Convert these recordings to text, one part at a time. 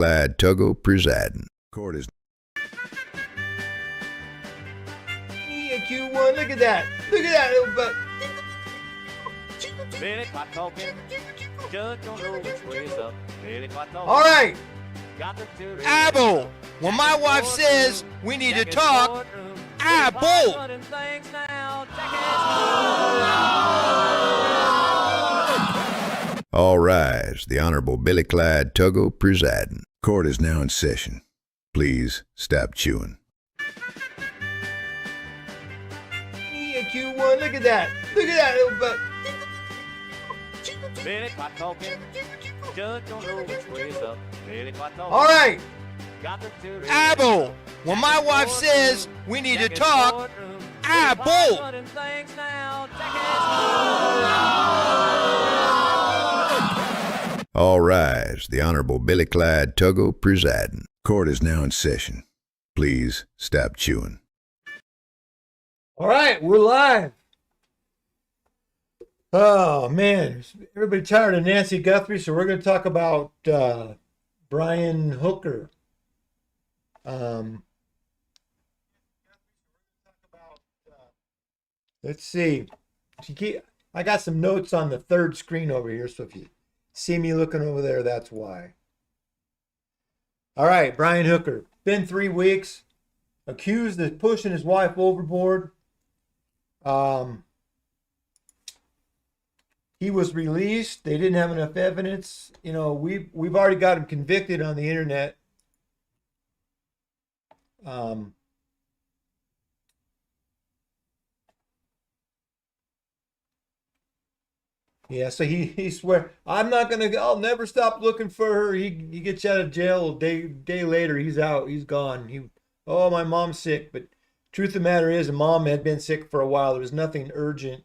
Glad Tuggo presiding. Court is. Q1, look at that. Look at that little butt. Billy quit talking. Judge don't know which way is up. Billy quit talking. All right. Got the children. Eyeball, when my wife says we need to talk, eyeball. All rise. The Honorable Billy Clyde Tuggo presiding. Court is now in session. Please stop chewing. Q1, look at that. Look at that little butt. Billy quit talking. Judge don't know which way is up. Billy quit talking. All right. Got the children. Eyeball, when my wife says we need to talk, eyeball. All rise. The Honorable Billy Clyde Tuggo presiding. Court is now in session. Please stop chewing. All right, we're live. Oh, man. Everybody tired of Nancy Guthrie, so we're going to talk about Brian Hooker. Let's see. I got some notes on the third screen over here, so if you see me looking over there, that's why. All right, Brian Hooker. Been 3 weeks. Accused of pushing his wife overboard. He was released. They didn't have enough evidence. You know, we've already got him convicted on the internet. Yeah, so he swear I'll never stop looking for her. He gets out of jail a day later. He's out. He's gone. Oh, my mom's sick. But truth of the matter is, mom had been sick for a while. There was nothing urgent.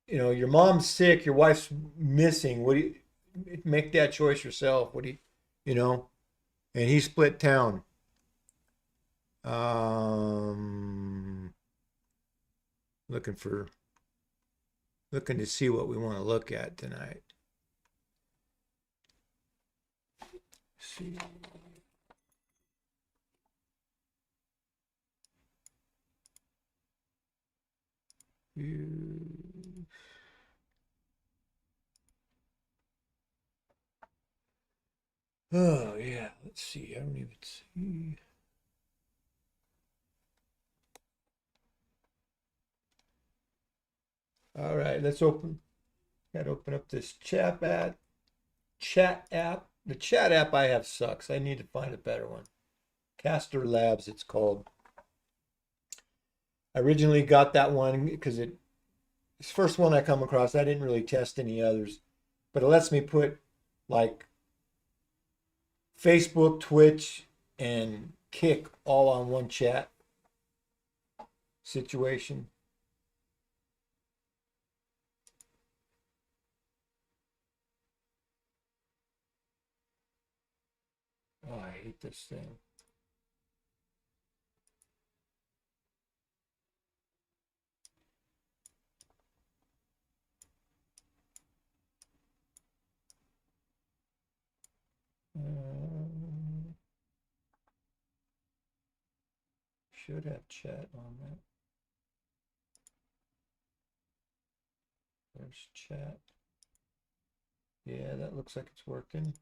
You know, your mom's sick, your wife's missing. What do you make that choice yourself? What do you know? And he split town. Looking to see what we want to look at tonight. Let's see. Oh, yeah. Let's see. I don't even see. All right. Let's open. Got to open up this chat app. The chat app I have sucks. I need to find a better one. Caster Labs, it's called. I originally got that one because it's the first one I come across. I didn't really test any others, but it lets me put like Facebook, Twitch, and Kick all on one chat situation. Oh, I hate this thing. Should have chat on that. There's chat. Yeah, that looks like it's working.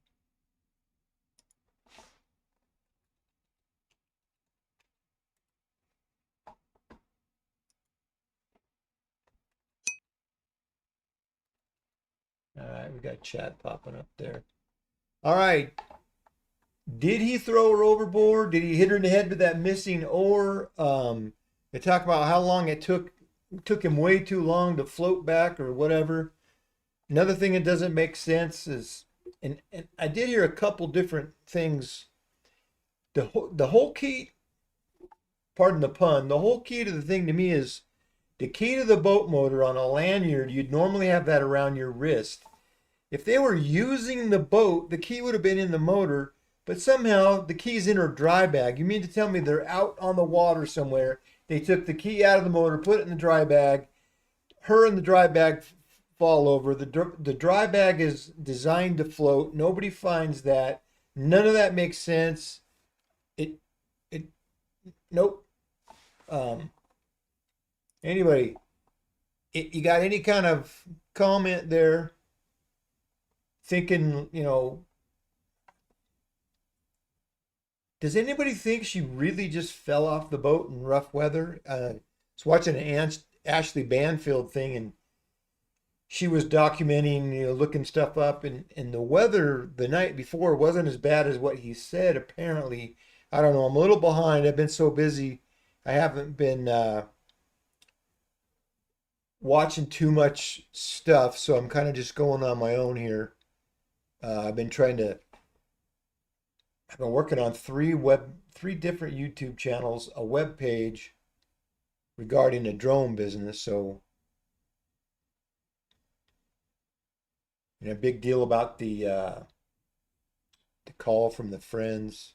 All right, we got chat popping up there. All right. Did he throw her overboard? Did he hit her in the head with that missing oar? They talk about how long it took him way too long to float back or whatever. Another thing that doesn't make sense is, and I did hear a couple different things. The whole key, pardon the pun, the whole key to the thing to me is the key to the boat motor on a lanyard. You'd normally have that around your wrist. If they were using the boat, the key would have been in the motor. But somehow the key's in her dry bag. You mean to tell me they're out on the water somewhere? They took the key out of the motor, put it in the dry bag. Her in the dry bag fall over. The dry bag is designed to float. Nobody finds that. None of that makes sense. Nope. Anybody, you got any kind of comment there? Thinking, does anybody think she really just fell off the boat in rough weather? I was watching an Ashley Banfield thing, and she was documenting, looking stuff up, and the weather the night before wasn't as bad as what he said, apparently. I don't know. I'm a little behind. I've been so busy. I haven't been watching too much stuff, so I'm kind of just going on my own here. I've been working on three different YouTube channels, a web page regarding the drone business. So, a big deal about the call from the friends.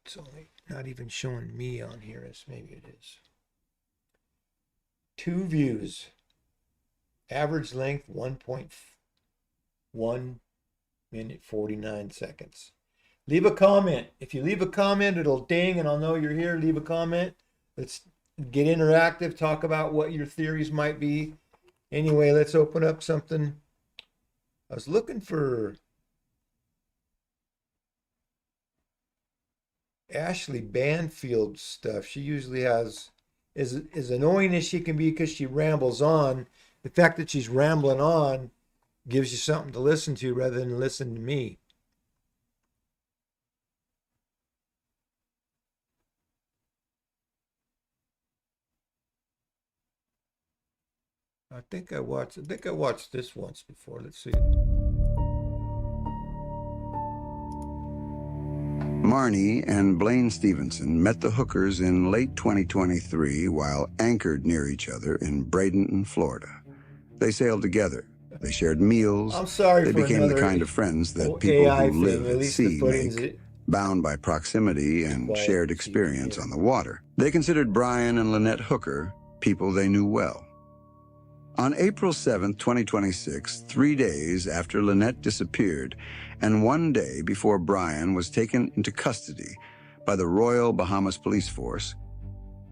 It's only not even showing me on here, as maybe it is. 2 views. Average length 1.1 minute 49 seconds. Leave a comment. If you leave a comment, it'll ding and I'll know you're here. Leave a comment. Let's get interactive. Talk about what your theories might be. Anyway, let's open up something. I was looking for Ashley Banfield stuff. She usually has, as annoying as she can be because she rambles on, the fact that she's rambling on gives you something to listen to rather than listen to me. I think I watched this once before. Let's see. Marnie and Blaine Stevenson met the Hookers in late 2023 while anchored near each other in Bradenton, Florida. They sailed together. They shared meals. I'm sorry They for became the kind of friends that people AI who live thing. at sea make, bound by proximity and Quiet shared experience on the water. They considered Brian and Lynette Hooker people they knew well. On April 7, 2026, 3 days after Lynette disappeared, and 1 day before Brian was taken into custody by the Royal Bahamas Police Force,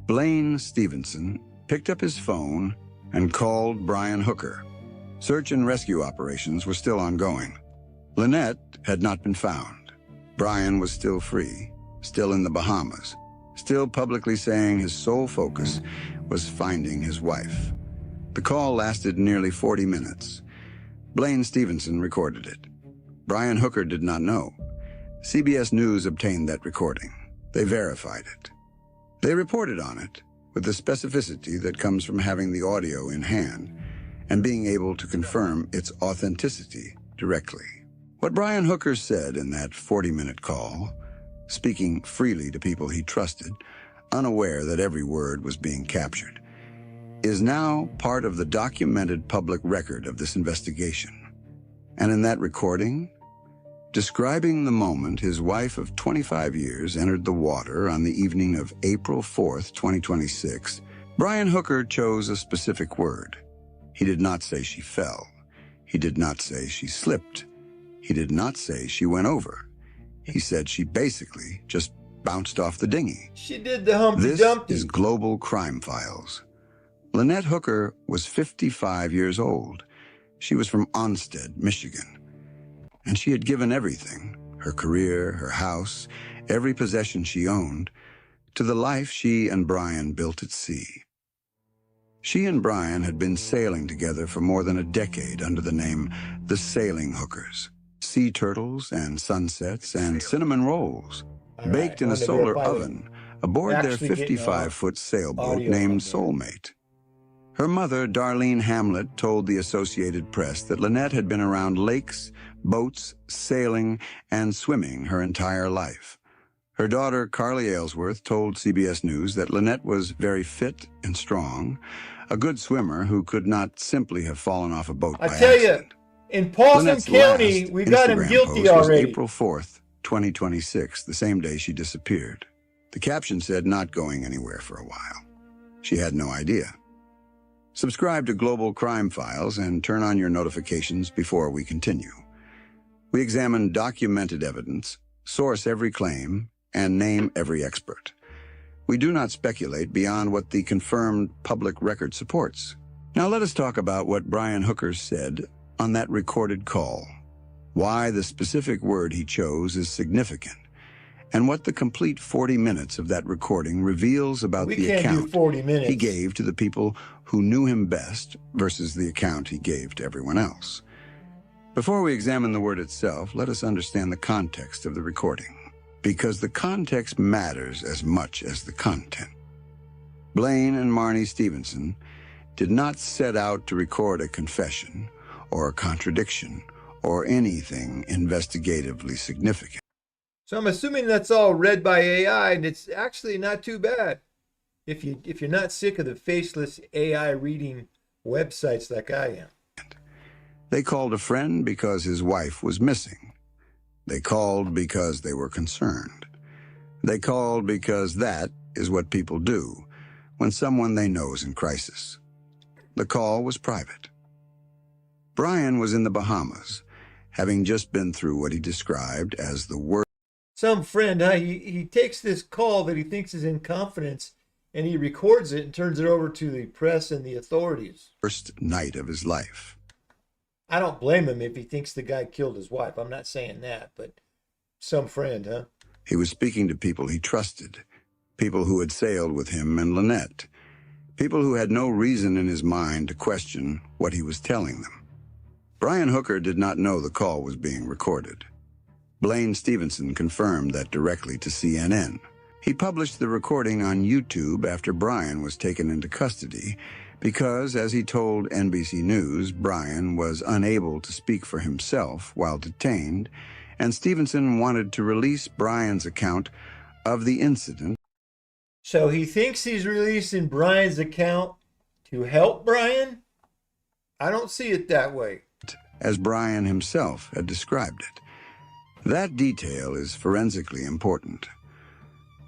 Blaine Stevenson picked up his phone and called Brian Hooker. Search and rescue operations were still ongoing. Lynette had not been found. Brian was still free, still in the Bahamas, still publicly saying his sole focus was finding his wife. The call lasted nearly 40 minutes. Blaine Stevenson recorded it. Brian Hooker did not know. CBS News obtained that recording. They verified it. They reported on it with the specificity that comes from having the audio in hand and being able to confirm its authenticity directly. What Brian Hooker said in that 40-minute call, speaking freely to people he trusted, unaware that every word was being captured, is now part of the documented public record of this investigation. And in that recording, describing the moment his wife of 25 years entered the water on the evening of April 4th, 2026, Brian Hooker chose a specific word. He did not say she fell. He did not say she slipped. He did not say she went over. He said she basically just bounced off the dinghy. She did the Humpty This Dumpty. is Global Crime Files. Lynette Hooker was 55 years old. She was from Onstead, Michigan. And she had given everything, her career, her house, every possession she owned, to the life she and Brian built at sea. She and Brian had been sailing together for more than a decade under the name the Sailing Hookers. Sea turtles and sunsets and cinnamon rolls, baked in a solar oven aboard their 55-foot sailboat named Soulmate. Her mother, Darlene Hamlet, told the Associated Press that Lynette had been around lakes, boats, sailing, and swimming her entire life. Her daughter, Carly Aylesworth, told CBS News that Lynette was very fit and strong, a good swimmer who could not simply have fallen off a boat by accident. In Possum Lynette's County, last we got him Instagram guilty post was already. April 4th, 2026, the same day she disappeared. The caption said not going anywhere for a while. She had no idea. Subscribe to Global Crime Files and turn on your notifications before we continue. We examine documented evidence, source every claim, and name every expert. We do not speculate beyond what the confirmed public record supports. Now let us talk about what Brian Hooker said on that recorded call, why the specific word he chose is significant, and what the complete 40 minutes of that recording reveals about the account 40 minutes. he gave to the people who knew him best versus the account he gave to everyone else. Before we examine the word itself, let us understand the context of the recording, because the context matters as much as the content. Blaine and Marnie Stevenson did not set out to record a confession or a contradiction or anything investigatively significant. So I'm assuming that's all read by AI, and it's actually not too bad. If you're not sick of the faceless AI reading websites like I am. They called a friend because his wife was missing. They called because they were concerned. They called because that is what people do when someone they know is in crisis. The call was private. Brian was in the Bahamas, having just been through what he described as the worst. Some friend, he takes this call that he thinks is in confidence, and he records it and turns it over to the press and the authorities. Worst night of his life. I don't blame him if he thinks the guy killed his wife. I'm not saying that, but some friend, huh? He was speaking to people he trusted, people who had sailed with him and Lynette, people who had no reason in his mind to question what he was telling them. Brian Hooker did not know the call was being recorded. Blaine Stevenson confirmed that directly to CNN. He published the recording on YouTube after Brian was taken into custody because, as he told NBC News, Brian was unable to speak for himself while detained, and Stevenson wanted to release Brian's account of the incident. So he thinks he's releasing Brian's account to help Brian? I don't see it that way. As Brian himself had described it. That detail is forensically important.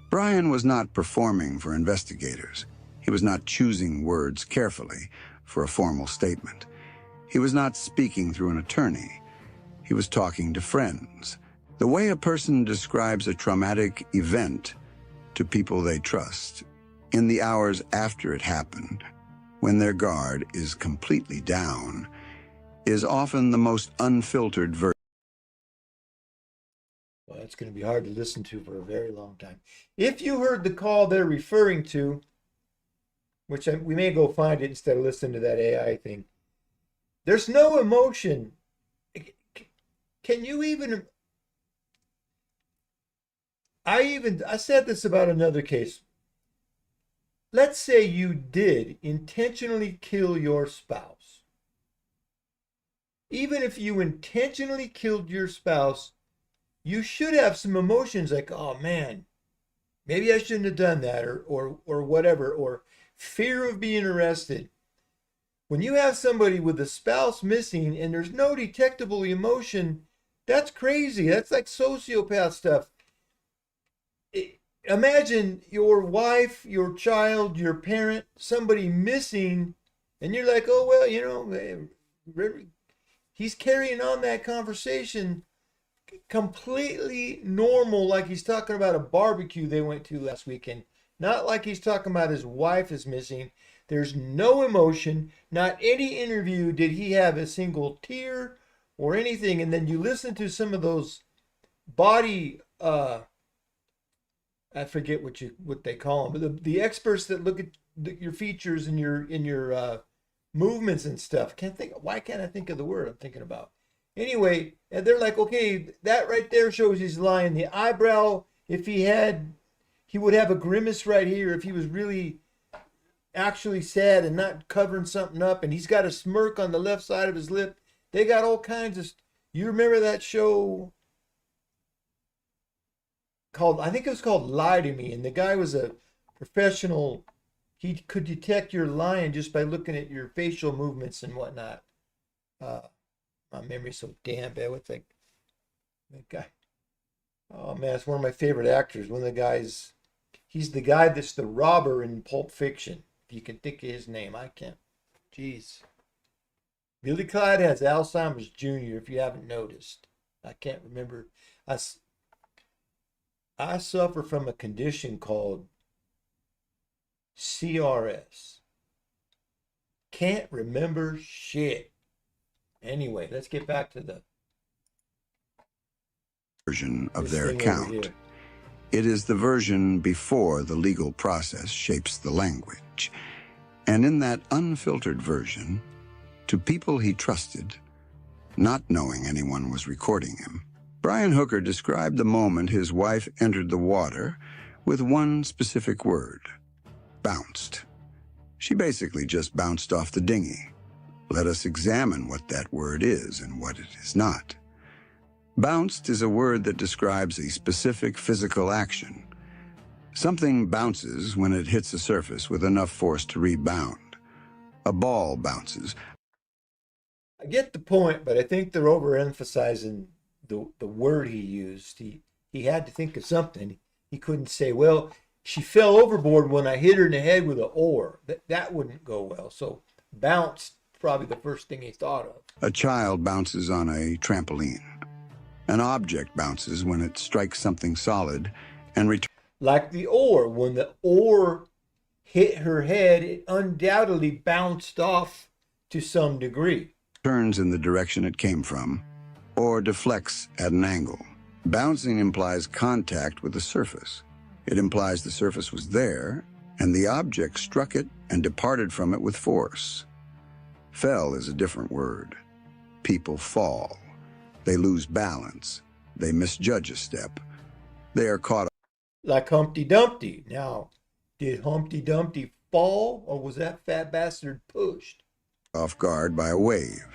Brian was not performing for investigators. He was not choosing words carefully for a formal statement. He was not speaking through an attorney. He was talking to friends. The way a person describes a traumatic event to people they trust in the hours after it happened, when their guard is completely down, is often the most unfiltered version. Well, it's going to be hard to listen to for a very long time. If you heard the call they're referring to, which we may go find it instead of listening to that AI thing, there's no emotion. Can you even... I said this about another case. Let's say you did intentionally kill your spouse. Even if you intentionally killed your spouse, you should have some emotions like, oh man, maybe I shouldn't have done that, or whatever, or fear of being arrested. When you have somebody with a spouse missing and there's no detectable emotion, that's crazy. That's like sociopath stuff. Imagine your wife, your child, your parent, somebody missing, and you're like, oh, well, you know, he's carrying on that conversation completely normal, like he's talking about a barbecue they went to last weekend, not like he's talking about his wife is missing. There's no emotion, not any interview did he have a single tear or anything. And then you listen to some of those body, I forget what they call them, but the experts that look at your features and your movements and stuff. Why can't I think of the word I'm thinking about? Anyway, and they're like, okay, that right there shows he's lying. The eyebrow, if he would have a grimace right here if he was really actually sad and not covering something up. And he's got a smirk on the left side of his lip. They got all kinds of... You remember that show called, I think it was called Lie to Me, and the guy was a professional. He could detect you're lying just by looking at your facial movements and whatnot. My memory's so damn bad. What's that guy? Oh man, it's one of my favorite actors. One of the guys, He's the guy that's the robber in Pulp Fiction. If you can think of his name, I can't. Jeez. Billy Clyde has Alzheimer's Jr., if you haven't noticed. I can't remember. I suffer from a condition called CRS. Can't remember shit. Anyway, let's get back to the version of their account. It is the version before the legal process shapes the language. And in that unfiltered version, to people he trusted, not knowing anyone was recording him, Brian Hooker described the moment his wife entered the water with one specific word: bounced. She basically just bounced off the dinghy. Let us examine what that word is and what it is not. Bounced is a word that describes a specific physical action. Something bounces when it hits a surface with enough force to rebound. A ball bounces. I get the point, but I think they're overemphasizing the word he used. He had to think of something. He couldn't say, well, she fell overboard when I hit her in the head with an oar. That wouldn't go well. So bounced, probably the first thing he thought of. A child bounces on a trampoline. An object bounces when it strikes something solid and returns. Like the oar. When the oar hit her head, it undoubtedly bounced off to some degree. Turns in the direction it came from, or deflects at an angle. Bouncing implies contact with the surface. It implies the surface was there, and the object struck it and departed from it with force. Fell is a different word. People fall. They lose balance. They misjudge a step. They are caught. Like Humpty Dumpty. Now, did Humpty Dumpty fall, or was that fat bastard pushed Off guard by a wave.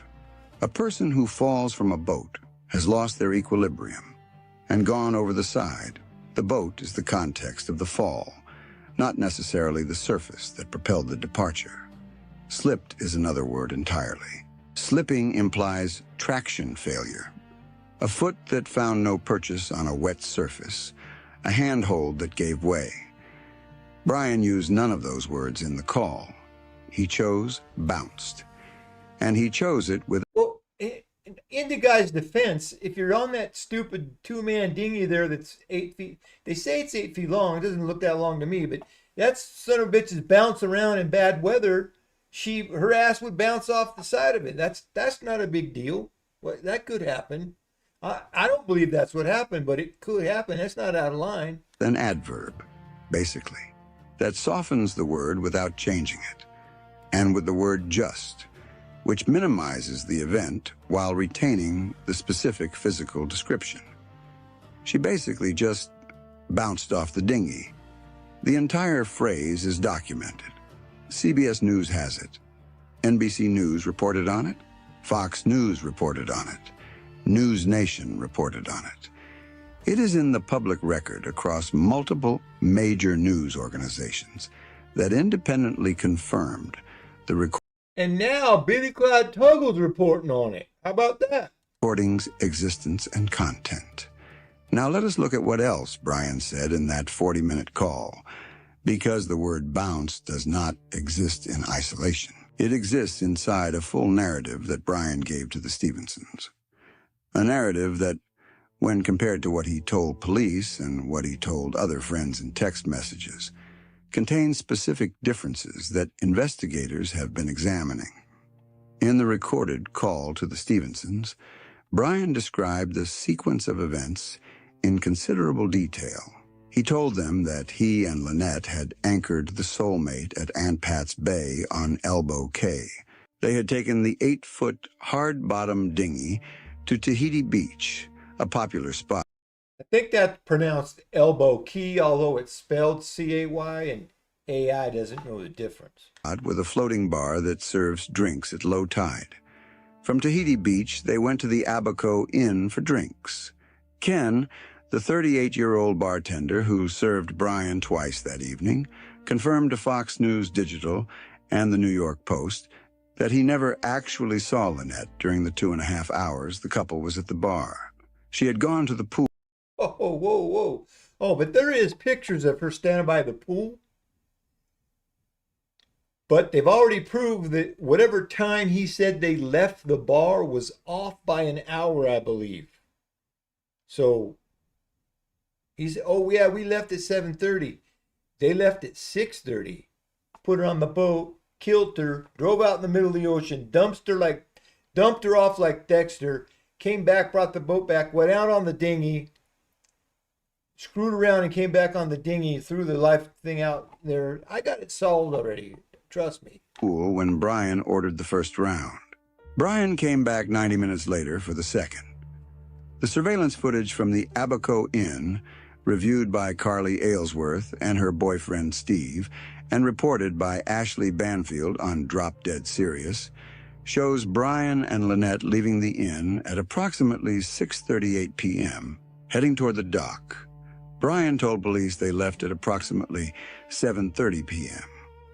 A person who falls from a boat has lost their equilibrium and gone over the side. The boat is the context of the fall, not necessarily the surface that propelled the departure. Slipped is another word entirely. Slipping implies traction failure. A foot that found no purchase on a wet surface, a handhold that gave way. Brian used none of those words in the call. He chose bounced. And he chose it with... Well, in the guy's defense, if you're on that stupid two-man dinghy there that's 8 feet, they say it's 8 feet long. It doesn't look that long to me, but that son of a bitch is bouncing around in bad weather. Her ass would bounce off the side of it. That's not a big deal. Well, that could happen. I don't believe that's what happened, but it could happen. That's not out of line. An adverb, basically, that softens the word without changing it, and with the word just, which minimizes the event while retaining the specific physical description. She basically just bounced off the dinghy. The entire phrase is documented. CBS News has it. NBC News reported on it. Fox News reported on it. News Nation reported on it. It is in the public record across multiple major news organizations that independently confirmed the And now Billy Clyde Tuggle's reporting on it. How about that? recording's existence and content. Now let us look at what else Brian said in that 40-minute call, because the word bounce does not exist in isolation. It exists inside a full narrative that Brian gave to the Stevensons. A narrative that, when compared to what he told police and what he told other friends in text messages, contains specific differences that investigators have been examining. In the recorded call to the Stevensons, Brian described the sequence of events in considerable detail. He told them that he and Lynette had anchored the Soulmate at Aunt Pat's Bay on Elbow Cay. They had taken the 8-foot hard-bottom dinghy to Tahiti Beach, a popular spot. I think that's pronounced Elbow Key, although it's spelled C-A-Y, and AI doesn't know the difference. With a floating bar that serves drinks at low tide. From Tahiti Beach, they went to the Abaco Inn for drinks. Ken, the 38-year-old bartender who served Brian twice that evening, confirmed to Fox News Digital and the New York Post that he never actually saw Lynette during the 2.5 hours the couple was at the bar. She had gone to the pool. whoa, whoa. Oh, but there is pictures of her standing by the pool. But they've already proved that whatever time he said they left the bar was off by an hour, I believe. So he said, oh yeah, we left at 7:30. They left at 6:30. Put her on the boat, killed her, drove out in the middle of the ocean, dumped her off like Dexter, came back, brought the boat back, went out on the dinghy, screwed around and came back on the dinghy, threw the life thing out there. I got it solved already. Trust me. Pool when Brian ordered the first round. Brian came back 90 minutes later for the second. The surveillance footage from the Abaco Inn, reviewed by Carly Aylesworth and her boyfriend Steve, and reported by Ashley Banfield on Drop Dead Serious, shows Brian and Lynette leaving the inn at approximately 6:38 p.m., heading toward the dock. Brian told police they left at approximately 7:30 p.m.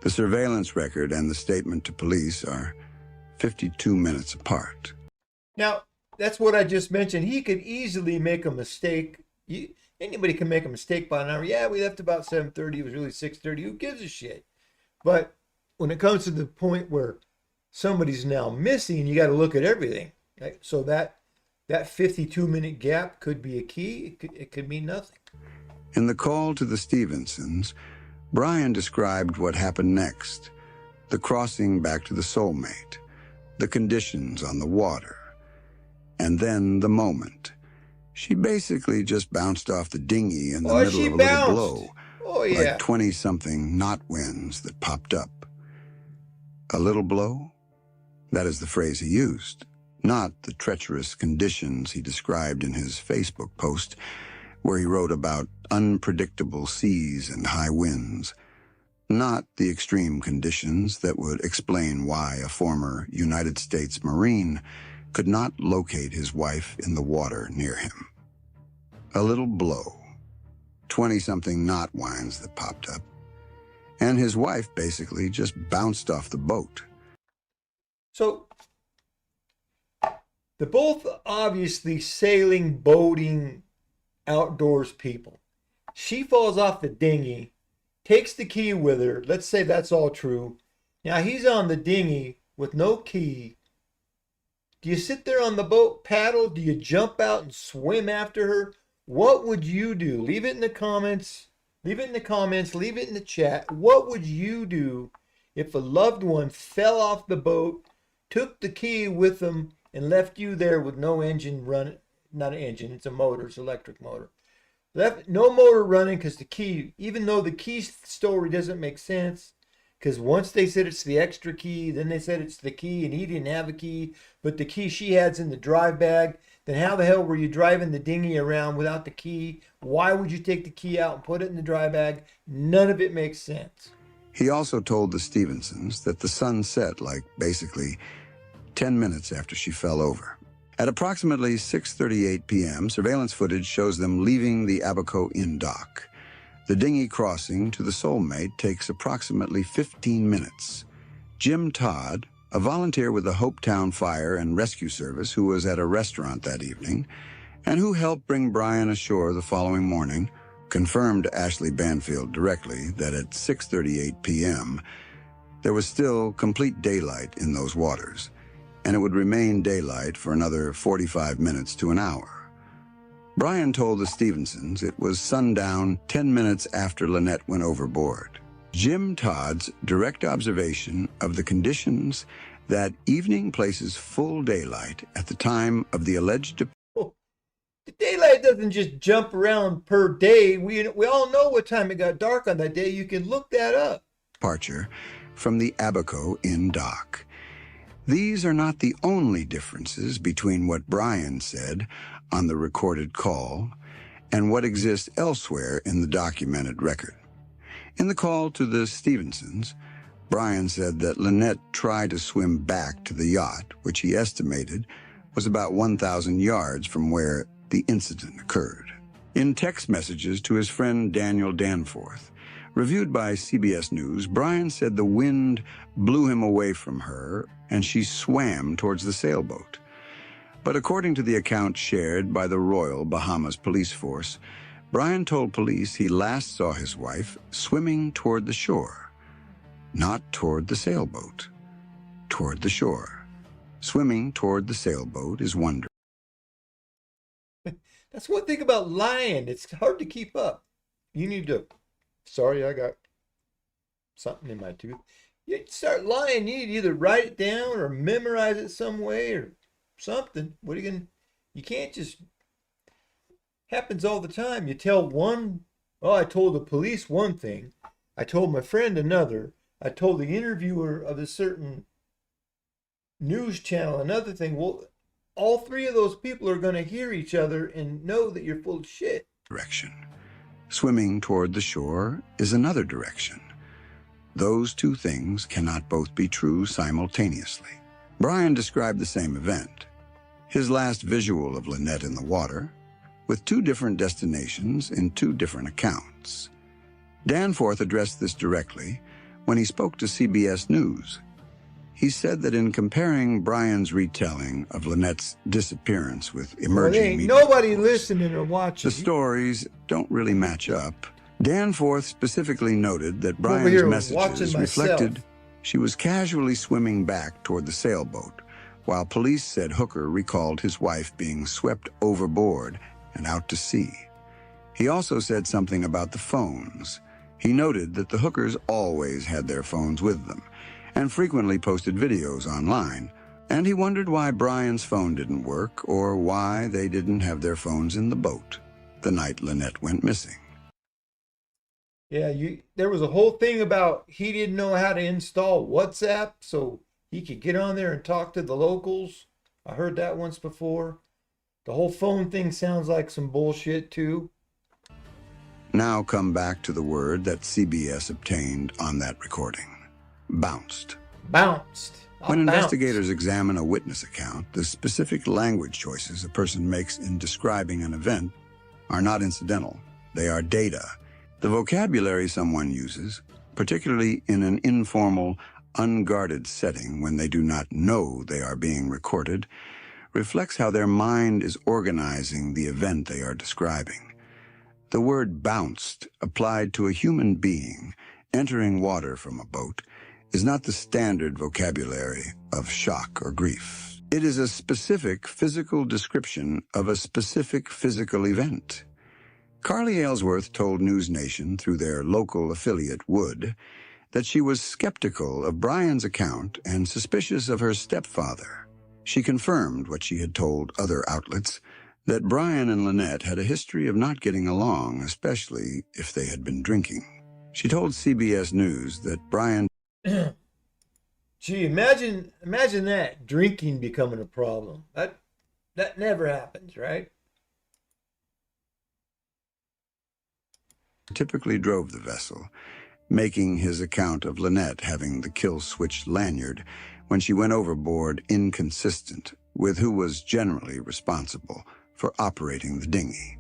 The surveillance record and the statement to police are 52 minutes apart. Now, that's what I just mentioned. He could easily make a mistake. Anybody can make a mistake by an hour. Yeah, we left about 7:30. It was really 6:30. Who gives a shit? But when it comes to the point where somebody's now missing, you got to look at everything. Right? So that 52-minute gap could be a key. It could mean nothing. In the call to the Stevensons, Brian described what happened next, the crossing back to the soulmate, the conditions on the water, and then the moment. She basically just bounced off the dinghy in the middle of a little blow, like 20-something knot winds that popped up. A little blow? That is the phrase he used, not the treacherous conditions he described in his Facebook post, where he wrote about unpredictable seas and high winds, not the extreme conditions that would explain why a former United States Marine could not locate his wife in the water near him. A little blow, 20-something knot winds that popped up, and his wife basically just bounced off the boat. So, they're both obviously sailing, boating, outdoors people. She falls off the dinghy, takes the key with her. Let's say that's all true. Now he's on the dinghy with no key. Do you sit there on the boat, paddle? Do you jump out and swim after her? What would you do? Leave it in the comments. Leave it in the comments. Leave it in the chat. What would you do if a loved one fell off the boat, took the key with them, and left you there with no engine running? Not an engine, it's a motor, it's an electric motor. Left no motor running because the key, even though the key story doesn't make sense, because once they said it's the extra key, then they said it's the key and he didn't have a key, but the key she had's in the drive bag, then how the hell were you driving the dinghy around without the key? Why would you take the key out and put it in the dry bag? None of it makes sense. He also told the Stevensons that the sun set like basically 10 minutes after she fell over. At approximately 6:38 p.m., surveillance footage shows them leaving the Abaco Inn dock. The dinghy crossing to the soulmate takes approximately 15 minutes. Jim Todd, a volunteer with the Hopetown Fire and Rescue Service who was at a restaurant that evening and who helped bring Brian ashore the following morning, confirmed to Ashley Banfield directly that at 6:38 p.m., there was still complete daylight in those waters, and it would remain daylight for another 45 minutes to an hour. Brian told the Stevensons it was sundown 10 minutes after Lynette went overboard. Jim Todd's direct observation of the conditions that evening places full daylight at the time of the alleged The daylight doesn't just jump around per day. We all know what time it got dark on that day. You can look that up. Departure from the Abaco Inn dock. These are not the only differences between what Brian said on the recorded call and what exists elsewhere in the documented record. In the call to the Stevensons, Brian said that Lynette tried to swim back to the yacht, which he estimated was about 1,000 yards from where the incident occurred. In text messages to his friend Daniel Danforth, reviewed by CBS News, Brian said the wind blew him away from her and she swam towards the sailboat. But according to the account shared by the Royal Bahamas Police Force, Brian told police he last saw his wife swimming toward the shore, not toward the sailboat, toward the shore. Swimming toward the sailboat is one direction. That's one thing about lying. It's hard to keep up. You need to, sorry, I got something in my tooth. You start lying, you need to either write it down or memorize it some way or something. What are you going to, you can't just, happens all the time. You tell one, oh, I told the police one thing. I told my friend another. I told the interviewer of a certain news channel another thing. Well, all three of those people are going to hear each other and know that you're full of shit. Swimming toward the shore is another direction. Those two things cannot both be true simultaneously. Brian described the same event, his last visual of Lynette in the water, with two different destinations in two different accounts. Danforth addressed this directly when he spoke to CBS News. He said that in comparing Brian's retelling of Lynette's disappearance with emerging media nobody reports, listening or watching. the stories don't really match up. Danforth specifically noted that Brian's messages reflected she was casually swimming back toward the sailboat, while police said Hooker recalled his wife being swept overboard and out to sea. He also said something about the phones. He noted that the Hookers always had their phones with them and frequently posted videos online, and he wondered why Brian's phone didn't work or why they didn't have their phones in the boat the night Lynette went missing. Yeah, there was a whole thing about he didn't know how to install WhatsApp so he could get on there and talk to the locals. I heard that once before. The whole phone thing sounds like some bullshit too. Now come back to the word that CBS obtained on that recording. Bounced. Bounced. When investigators examine a witness account, the specific language choices a person makes in describing an event are not incidental. They are data. The vocabulary someone uses, particularly in an informal, unguarded setting when they do not know they are being recorded, reflects how their mind is organizing the event they are describing. The word bounced, applied to a human being entering water from a boat, is not the standard vocabulary of shock or grief. It is a specific physical description of a specific physical event. Carly Aylesworth told News Nation through their local affiliate Wood that she was skeptical of Brian's account and suspicious of her stepfather. She confirmed what she had told other outlets, that Brian and Lynette had a history of not getting along, especially if they had been drinking. She told CBS News that Brian... Gee, imagine that, drinking becoming a problem. That never happens, right? typically drove the vessel, making his account of Lynette having the kill switch lanyard when she went overboard inconsistent with who was generally responsible for operating the dinghy.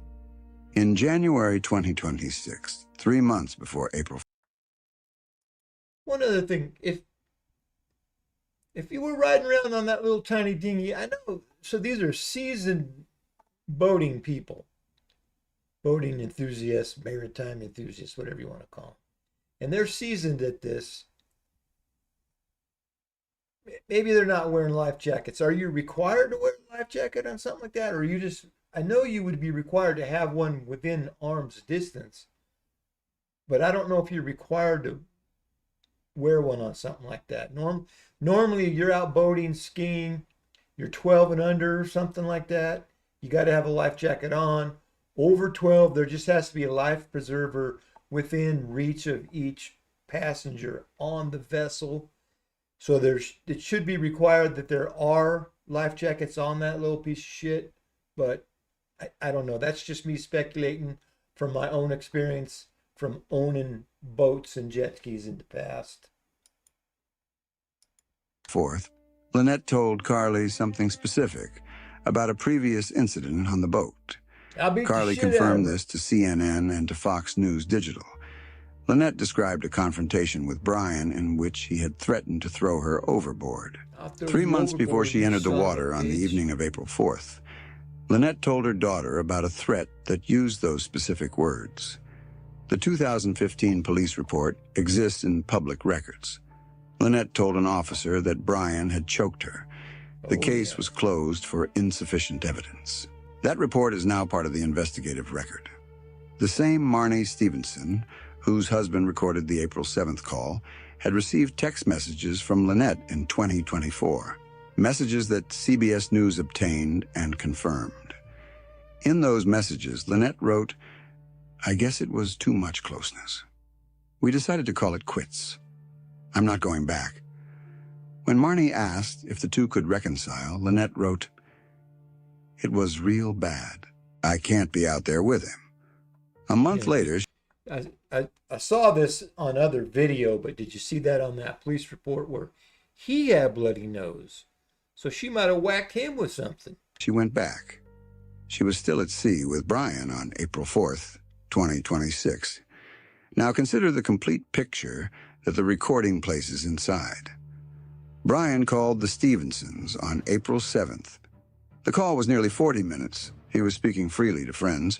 In January 2026, 3 months before April. One other thing, if you were riding around on that little tiny dinghy, I know, so these are seasoned boating people, boating enthusiasts, maritime enthusiasts, whatever you want to call them. And they're seasoned at this. Maybe they're not wearing life jackets. Are you required to wear a life jacket on something like that? Or are you just, I know you would be required to have one within arm's distance, but I don't know if you're required to wear one on something like that. Normally you're out boating, skiing, you're 12 and under, something like that. You got to have a life jacket on. Over 12, there just has to be a life preserver within reach of each passenger on the vessel. So it should be required that there are life jackets on that little piece of shit, but I don't know. That's just me speculating from my own experience from owning boats and jet skis in the past. Fourth, Lynette told Carly something specific about a previous incident on the boat. Carly confirmed this to CNN and to Fox News Digital. Lynette described a confrontation with Brian in which he had threatened to throw her overboard. 3 months before she entered the water on the evening of April 4th, Lynette told her daughter about a threat that used those specific words. The 2015 police report exists in public records. Lynette told an officer that Brian had choked her. The case was closed for insufficient evidence. That report is now part of the investigative record. The same Marnie Stevenson, whose husband recorded the April 7th call, had received text messages from Lynette in 2024, messages that CBS News obtained and confirmed. In those messages, Lynette wrote, "I guess it was too much closeness. We decided to call it quits. I'm not going back." When Marnie asked if the two could reconcile, Lynette wrote, "It was real bad. I can't be out there with him." A month later, I saw this on other video, but did you see that on that police report where he had bloody nose? So she might have whacked him with something. she went back. She was still at sea with Brian on April 4th, 2026. Now consider the complete picture that the recording places inside. Brian called the Stevensons on April 7th. The call was nearly 40 minutes. He was speaking freely to friends.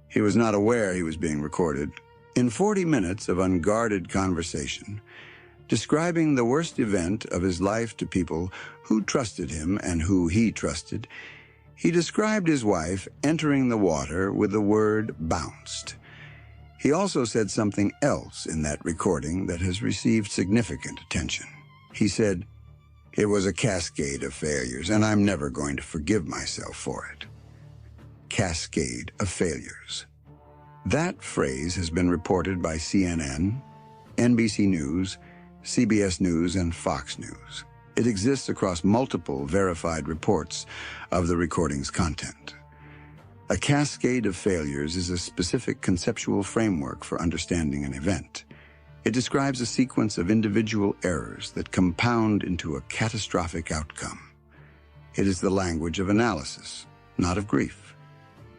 He was not aware he was being recorded. In 40 minutes of unguarded conversation, describing the worst event of his life to people who trusted him and who he trusted, he described his wife entering the water with the word bounced. He also said something else in that recording that has received significant attention. He said, "It was a cascade of failures, and I'm never going to forgive myself for it." Cascade of failures. That phrase has been reported by CNN, NBC News, CBS News, and Fox News. It exists across multiple verified reports of the recording's content. A cascade of failures is a specific conceptual framework for understanding an event. It describes a sequence of individual errors that compound into a catastrophic outcome. It is the language of analysis, not of grief.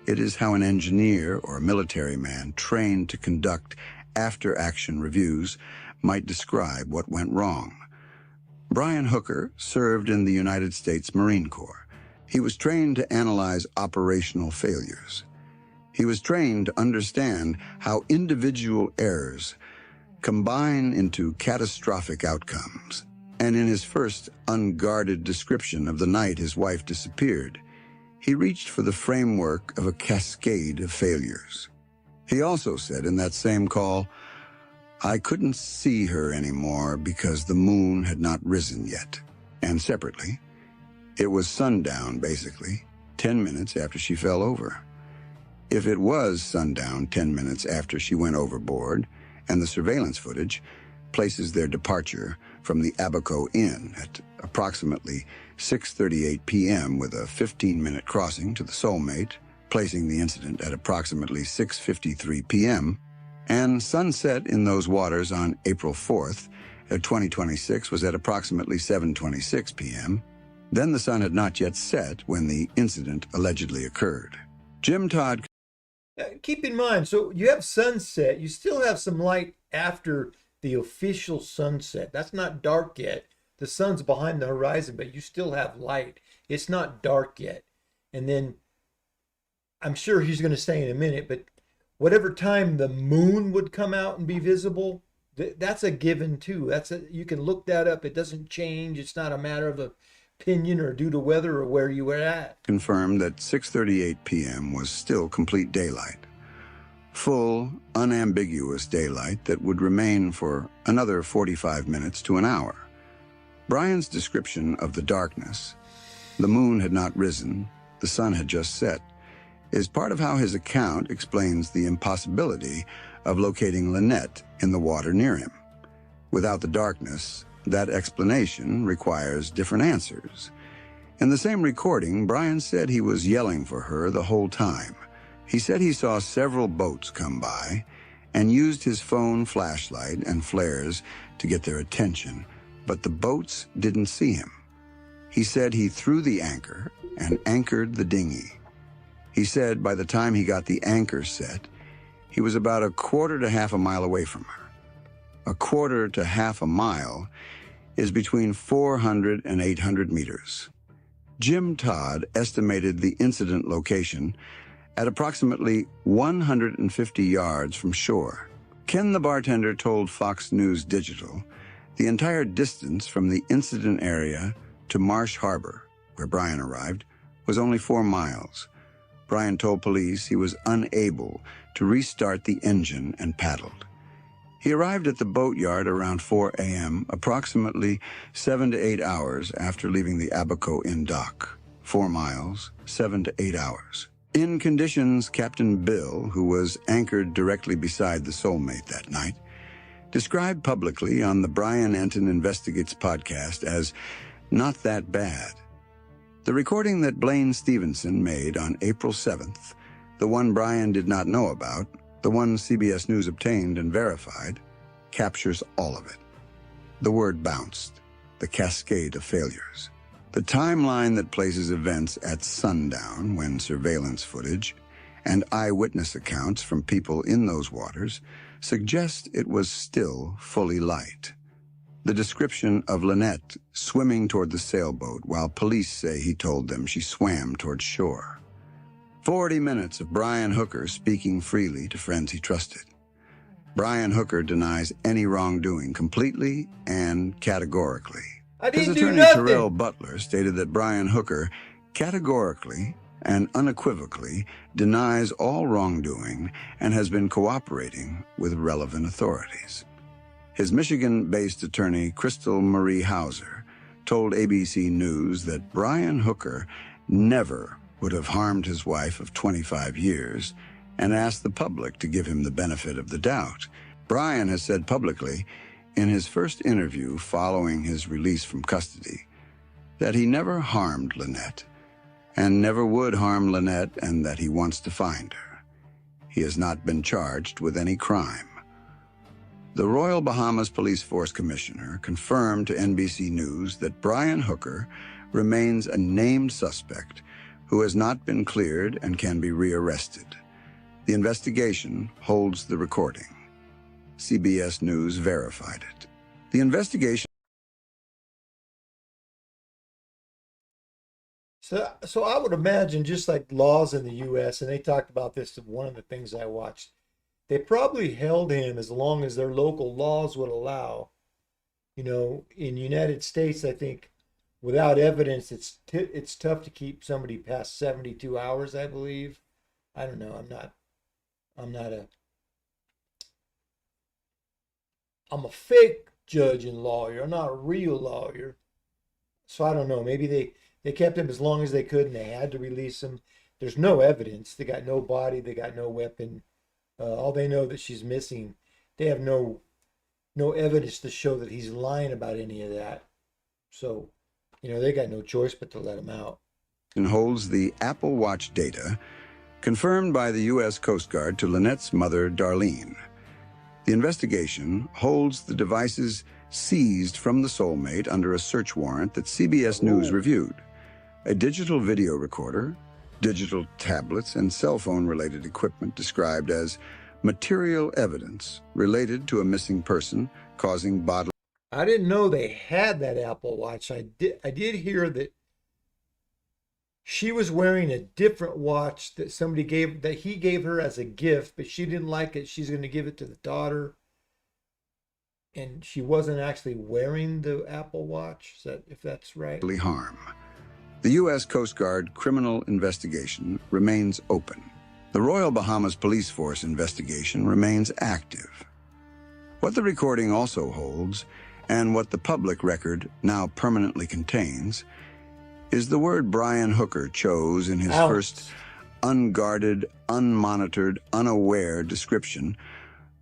It is how an engineer or a military man trained to conduct after-action reviews might describe what went wrong. Brian Hooker served in the United States Marine Corps. He was trained to analyze operational failures. He was trained to understand how individual errors combine into catastrophic outcomes. And in his first unguarded description of the night his wife disappeared, he reached for the framework of a cascade of failures. He also said in that same call, "I couldn't see her anymore because the moon had not risen yet." And separately, it was sundown, basically, 10 minutes after she fell over. If it was sundown 10 minutes after she went overboard, and the surveillance footage places their departure from the Abaco Inn at approximately 6:38 p.m. with a 15-minute crossing to the Soulmate, placing the incident at approximately 6:53 p.m., and sunset in those waters on April 4th, 2026 was at approximately 7:26 p.m., then the sun had not yet set when the incident allegedly occurred. Jim Todd. Keep in mind, so you have sunset, you still have some light after the official sunset. That's not dark yet. The sun's behind the horizon, but you still have light. It's not dark yet. And then I'm sure he's going to say in a minute, but whatever time the moon would come out and be visible, that's a given too. You can look that up. It doesn't change. It's not a matter of opinion or due to weather or where you were at. Confirmed that 6:38 p.m. was still complete daylight. Full, unambiguous daylight that would remain for another 45 minutes to an hour. Brian's description of the darkness, the moon had not risen, the sun had just set, is part of how his account explains the impossibility of locating Lynette in the water near him. Without the darkness, that explanation requires different answers. In the same recording, Brian said he was yelling for her the whole time. He said he saw several boats come by and used his phone flashlight and flares to get their attention, but the boats didn't see him. He said he threw the anchor and anchored the dinghy. He said by the time he got the anchor set, he was about a quarter to half a mile away from her. A quarter to half a mile is between 400 and 800 meters. Jim Todd estimated the incident location at approximately 150 yards from shore. Ken the bartender told Fox News Digital the entire distance from the incident area to Marsh Harbor, where Brian arrived, was only 4 miles. Brian told police he was unable to restart the engine and paddled. He arrived at the boatyard around 4 a.m., approximately 7 to 8 hours after leaving the Abaco Inn dock. 4 miles, 7 to 8 hours. In conditions, Captain Bill, who was anchored directly beside the Soulmate that night, described publicly on the Brian Enton Investigates podcast as not that bad. The recording that Blaine Stevenson made on April 7th, the one Brian did not know about, the one CBS News obtained and verified, captures all of it. The word bounced, the cascade of failures. The timeline that places events at sundown, when surveillance footage and eyewitness accounts from people in those waters suggest it was still fully light. The description of Lynette swimming toward the sailboat while police say he told them she swam toward shore. 40 minutes of Brian Hooker speaking freely to friends he trusted. Brian Hooker denies any wrongdoing completely and categorically. His attorney, Terrell Butler, stated that Brian Hooker categorically and unequivocally denies all wrongdoing and has been cooperating with relevant authorities. His Michigan-based attorney, Crystal Marie Hauser, told ABC News that Brian Hooker never would have harmed his wife of 25 years and asked the public to give him the benefit of the doubt. Brian has said publicly in his first interview following his release from custody that he never harmed Lynette and never would harm Lynette, and that he wants to find her. He has not been charged with any crime. The Royal Bahamas Police Force Commissioner confirmed to NBC News that Brian Hooker remains a named suspect who has not been cleared and can be rearrested. The investigation holds the recording. CBS News verified it. The investigation... So I would imagine, just like laws in the U.S., and they talked about this in one of the things I watched, they probably held him as long as their local laws would allow. You know, in the United States, I think without evidence, it's tough to keep somebody past 72 hours, I believe. I don't know. I'm a fake judge and lawyer. I'm not a real lawyer. So I don't know. Maybe they kept him as long as they could and they had to release him. There's no evidence. They got no body. They got no weapon. All they know that she's missing. They have no evidence to show that he's lying about any of that. So, you know, they got no choice but to let him out. And holds the Apple Watch data confirmed by the U.S. Coast Guard to Lynette's mother, Darlene. The investigation holds the devices seized from the Soulmate under a search warrant that CBS News reviewed. A digital video recorder, digital tablets, and cell phone-related equipment described as material evidence related to a missing person causing bodily... I didn't know they had that Apple Watch. I did hear that she was wearing a different watch that he gave her as a gift, but she didn't like it. She's going to give it to the daughter. And she wasn't actually wearing the Apple Watch, if that's right. ...harm. The U.S. Coast Guard criminal investigation remains open. The Royal Bahamas Police Force investigation remains active. What the recording also holds, and what the public record now permanently contains, is the word Brian Hooker chose in his first unguarded, unmonitored, unaware description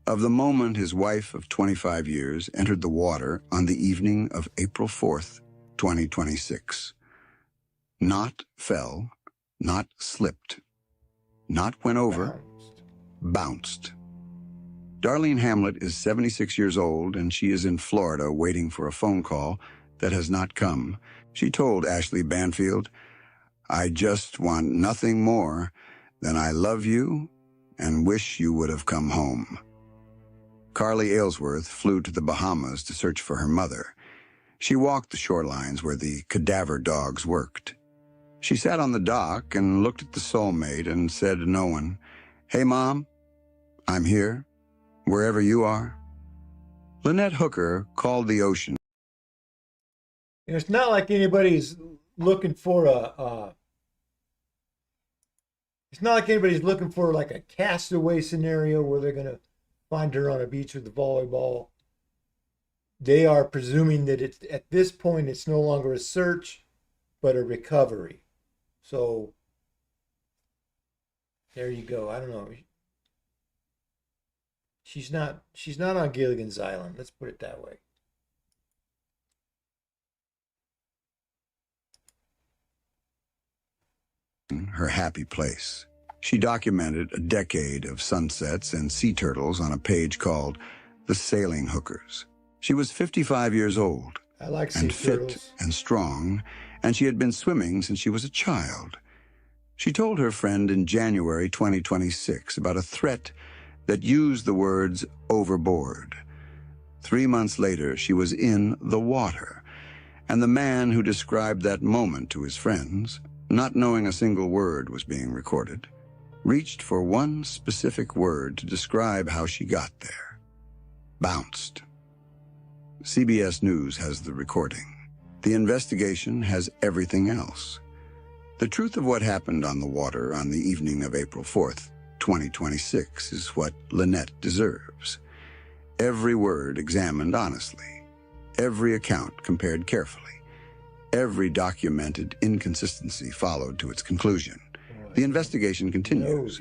of the moment his wife of 25 years entered the water on the evening of April 4th, 2026. Not fell, not slipped, not went over, bounced. Darlene Hamlet is 76 years old, and she is in Florida waiting for a phone call that has not come. She told Ashley Banfield, "I just want nothing more than I love you and wish you would have come home. Carly Aylesworth flew to the Bahamas to search for her mother. She walked the shorelines where the cadaver dogs worked. She sat on the dock and looked at the soulmate and said to no one, "Hey, Mom, I'm here, wherever you are." Lynette Hooker called the ocean. It's not like anybody's looking for it's not like anybody's looking for like a castaway scenario where they're going to find her on a beach with a volleyball. They are presuming that it's, at this point, it's no longer a search, but a recovery. So there you go. I don't know. She's not on Gilligan's Island. Let's put it that way. Her happy place. She documented a decade of sunsets and sea turtles on a page called The Sailing Hookers. She was 55 years old. I like sea and fit turtles. and strong, and she had been swimming since she was a child. She told her friend in January 2026 about a threat that used the words overboard. 3 months later, she was in the water, and the man who described that moment to his friends, not knowing a single word was being recorded, reached for one specific word to describe how she got there. Bounced. CBS News has the recording. The investigation has everything else. The truth of what happened on the water on the evening of April 4th, 2026 is what Lynette deserves. Every word examined honestly. Every account compared carefully. Every documented inconsistency followed to its conclusion. The investigation continues.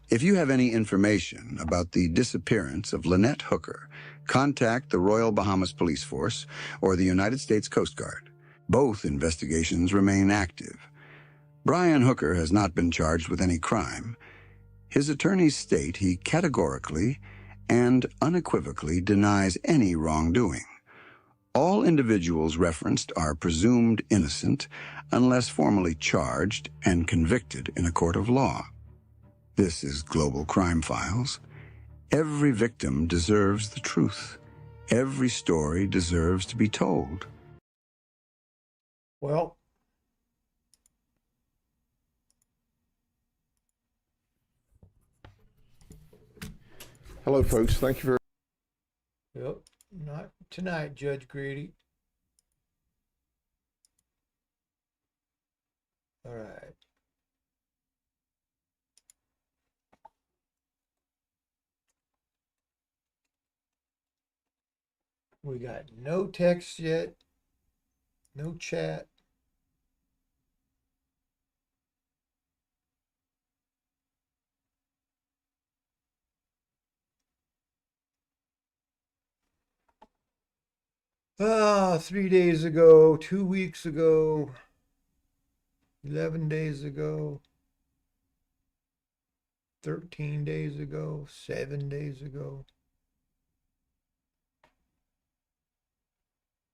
If you have any information about the disappearance of Lynette Hooker, contact the Royal Bahamas Police Force or the United States Coast Guard. Both investigations remain active. Brian Hooker has not been charged with any crime. His attorneys state he categorically and unequivocally denies any wrongdoing. All individuals referenced are presumed innocent unless formally charged and convicted in a court of law. This is Global Crime Files. Every victim deserves the truth. Every story deserves to be told. Well, hello, folks. Thank you very yep, not tonight, Judge Grady. All right. We got no text yet, no chat. Ah, 3 days ago, 2 weeks ago, 11 days ago, 13 days ago, 7 days ago.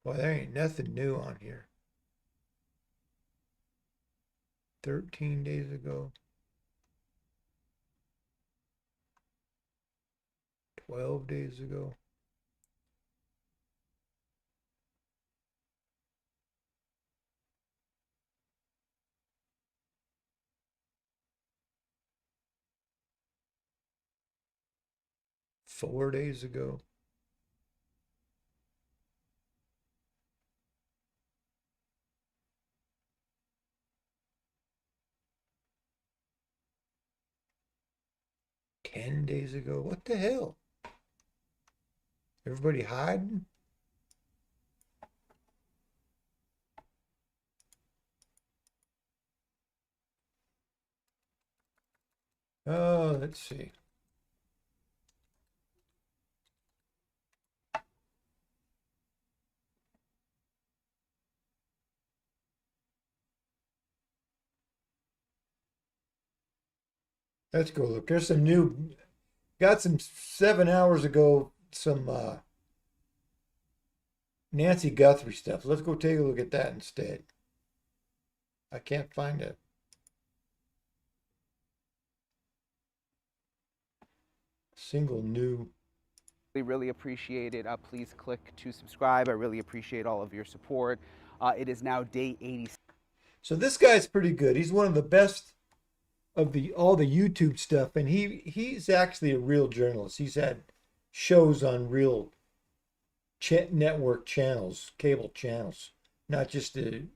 Boy, there ain't nothing new on here. 13 days ago. 12 days ago. Four days ago. Ten days ago. What the hell? Everybody hiding? Oh, let's see. Let's go look. There's some new, got some 7 hours ago, some Nancy Guthrie stuff. Let's go take a look at that instead. I can't find it. single new. We really appreciate it. Please click to subscribe. I really appreciate all of your support. It is now day 80. So this guy's pretty good. He's one of the best of all the YouTube stuff, and he's actually a real journalist. He's had shows on real network channels, cable channels, not just a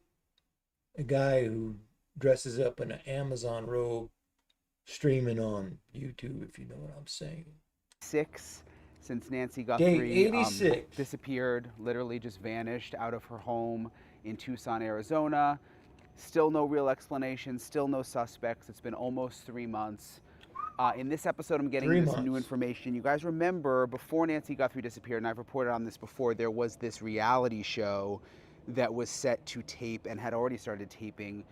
guy who dresses up in an Amazon robe streaming on YouTube, if you know what I'm saying. 6 since Nancy Day Guthrie 86. disappeared, literally just vanished out of her home in Tucson, Arizona. Still no real explanation, still no suspects. It's been almost 3 months. In this episode, I'm getting into some new information. You guys remember before Nancy Guthrie disappeared, and I've reported on this before, there was this reality show that was set to tape and had already started taping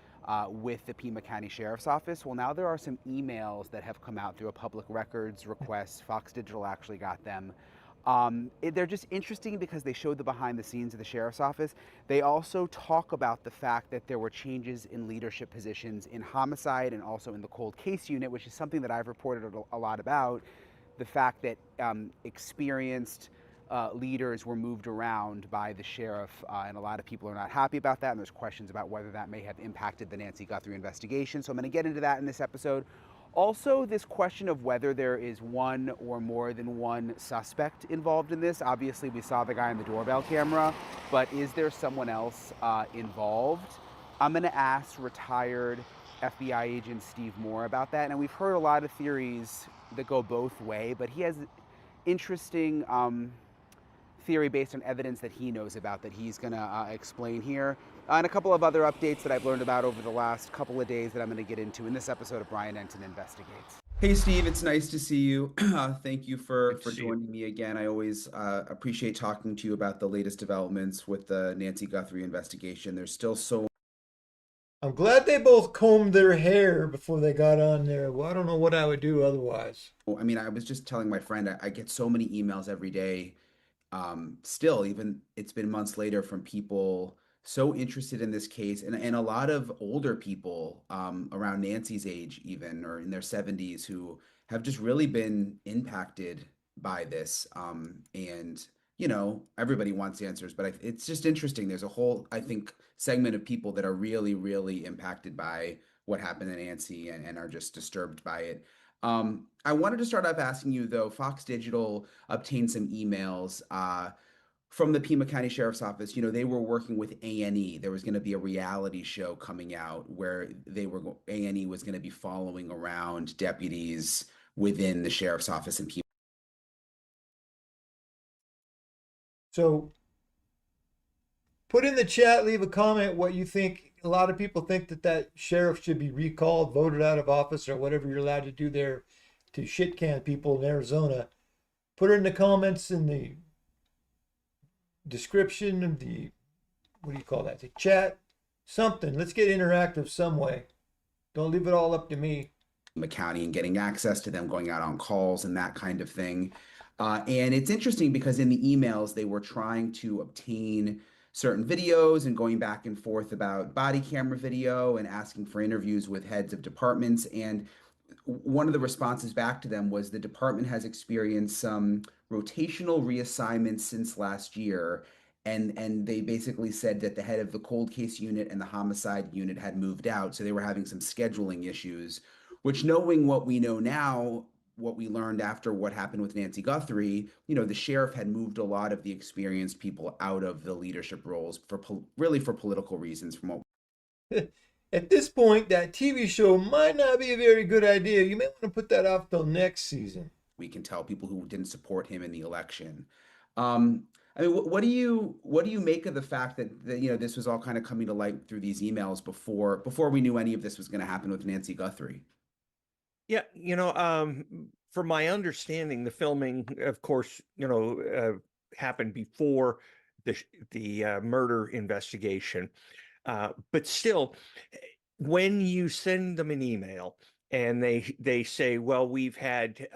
with the Pima County Sheriff's Office. Well, now there are some emails that have come out through a public records request. Fox Digital actually got them. They're just interesting because they showed the behind the scenes of the Sheriff's Office. They also talk about the fact that there were changes in leadership positions in homicide and also in the cold case unit, which is something that I've reported a lot about. The fact that experienced leaders were moved around by the sheriff, and a lot of people are not happy about that, and there's questions about whether that may have impacted the Nancy Guthrie investigation. So I'm going to get into that in this episode. Also, this question of whether there is one or more than one suspect involved in this. Obviously, we saw the guy on the doorbell camera, but is there someone else involved? I'm going to ask retired FBI agent Steve Moore about that. And we've heard a lot of theories that go both ways, but he has interesting theory based on evidence that he knows about that he's going to explain here. And a couple of other updates that I've learned about over the last couple of days that I'm going to get into in this episode of Brian Enton Investigates. Hey, Steve, it's nice to see you. Thank you for joining me again. I always appreciate talking to you about the latest developments with the Nancy Guthrie investigation. There's still so. I'm glad they both combed their hair before they got on there. Well, I don't know what I would do otherwise. I mean, I was just telling my friend, I get so many emails every day. Still, even it's been months later, from people so interested in this case, and a lot of older people around Nancy's age, even, or in their 70s, who have just really been impacted by this. And, you know, everybody wants answers, but it's just interesting. There's a whole, I think, segment of people that are really, really impacted by what happened to Nancy and are just disturbed by it. I wanted to start off asking you, though. Fox Digital obtained some emails from the Pima County Sheriff's Office. You know, they were working with A&E. There was going to be a reality show coming out where A&E was going to be following around deputies within the Sheriff's Office in Pima. So put in the chat, leave a comment what you think. A lot of people think that sheriff should be recalled, voted out of office, or whatever you're allowed to do there to shit can people in Arizona. Put it in the comments in the description of the, what do you call that? The chat, something. Let's get interactive some way. Don't leave it all up to me. County and getting access to them, going out on calls and that kind of thing. And it's interesting because in the emails, they were trying to obtain certain videos and going back and forth about body camera video and asking for interviews with heads of departments. And one of the responses back to them was the department has experienced some rotational reassignments since last year. And they basically said that the head of the cold case unit and the homicide unit had moved out. So they were having some scheduling issues, which, knowing what we know now, what we learned after what happened with Nancy Guthrie, you know, the sheriff had moved a lot of the experienced people out of the leadership roles for political reasons. From what At this point, that TV show might not be a very good idea. You may want to put that off till next season. We can tell, people who didn't support him in the election. I mean, what do you make of the fact that you know, this was all kind of coming to light through these emails before we knew any of this was going to happen with Nancy Guthrie? Yeah, you know, from my understanding, the filming, of course, you know, happened before the murder investigation. But still, when you send them an email and they say, well, we've had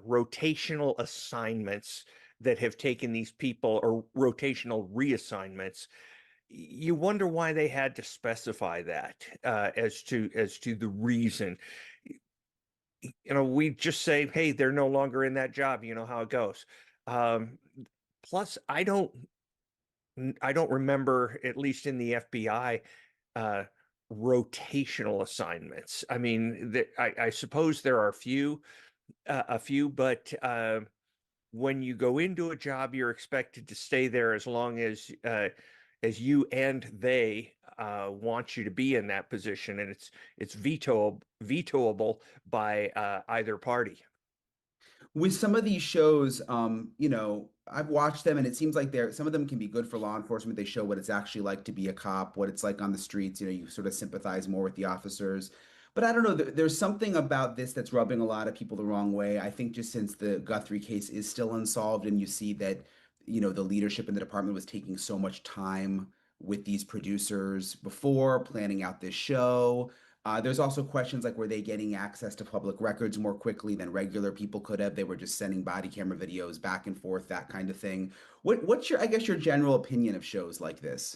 rotational assignments that have taken these people, or rotational reassignments, you wonder why they had to specify that as to the reason. we just say, hey, they're no longer in that job. You know how it goes. Plus, I don't remember, at least in the FBI, rotational assignments. I mean, I suppose there are a few, but when you go into a job, you're expected to stay there as long as you and they want you to be in that position, and it's vetoable by either party. With some of these shows, I've watched them and it seems like some of them can be good for law enforcement. They show what it's actually like to be a cop, what it's like on the streets. You sort of sympathize more with the officers. But I don't know, there's something about this that's rubbing a lot of people the wrong way. I think just since the Guthrie case is still unsolved and you see that, the leadership in the department was taking so much time with these producers before planning out this show. There's also questions like, were they getting access to public records more quickly than regular people could have? They were just sending body camera videos back and forth, that kind of thing. What's your general opinion of shows like this?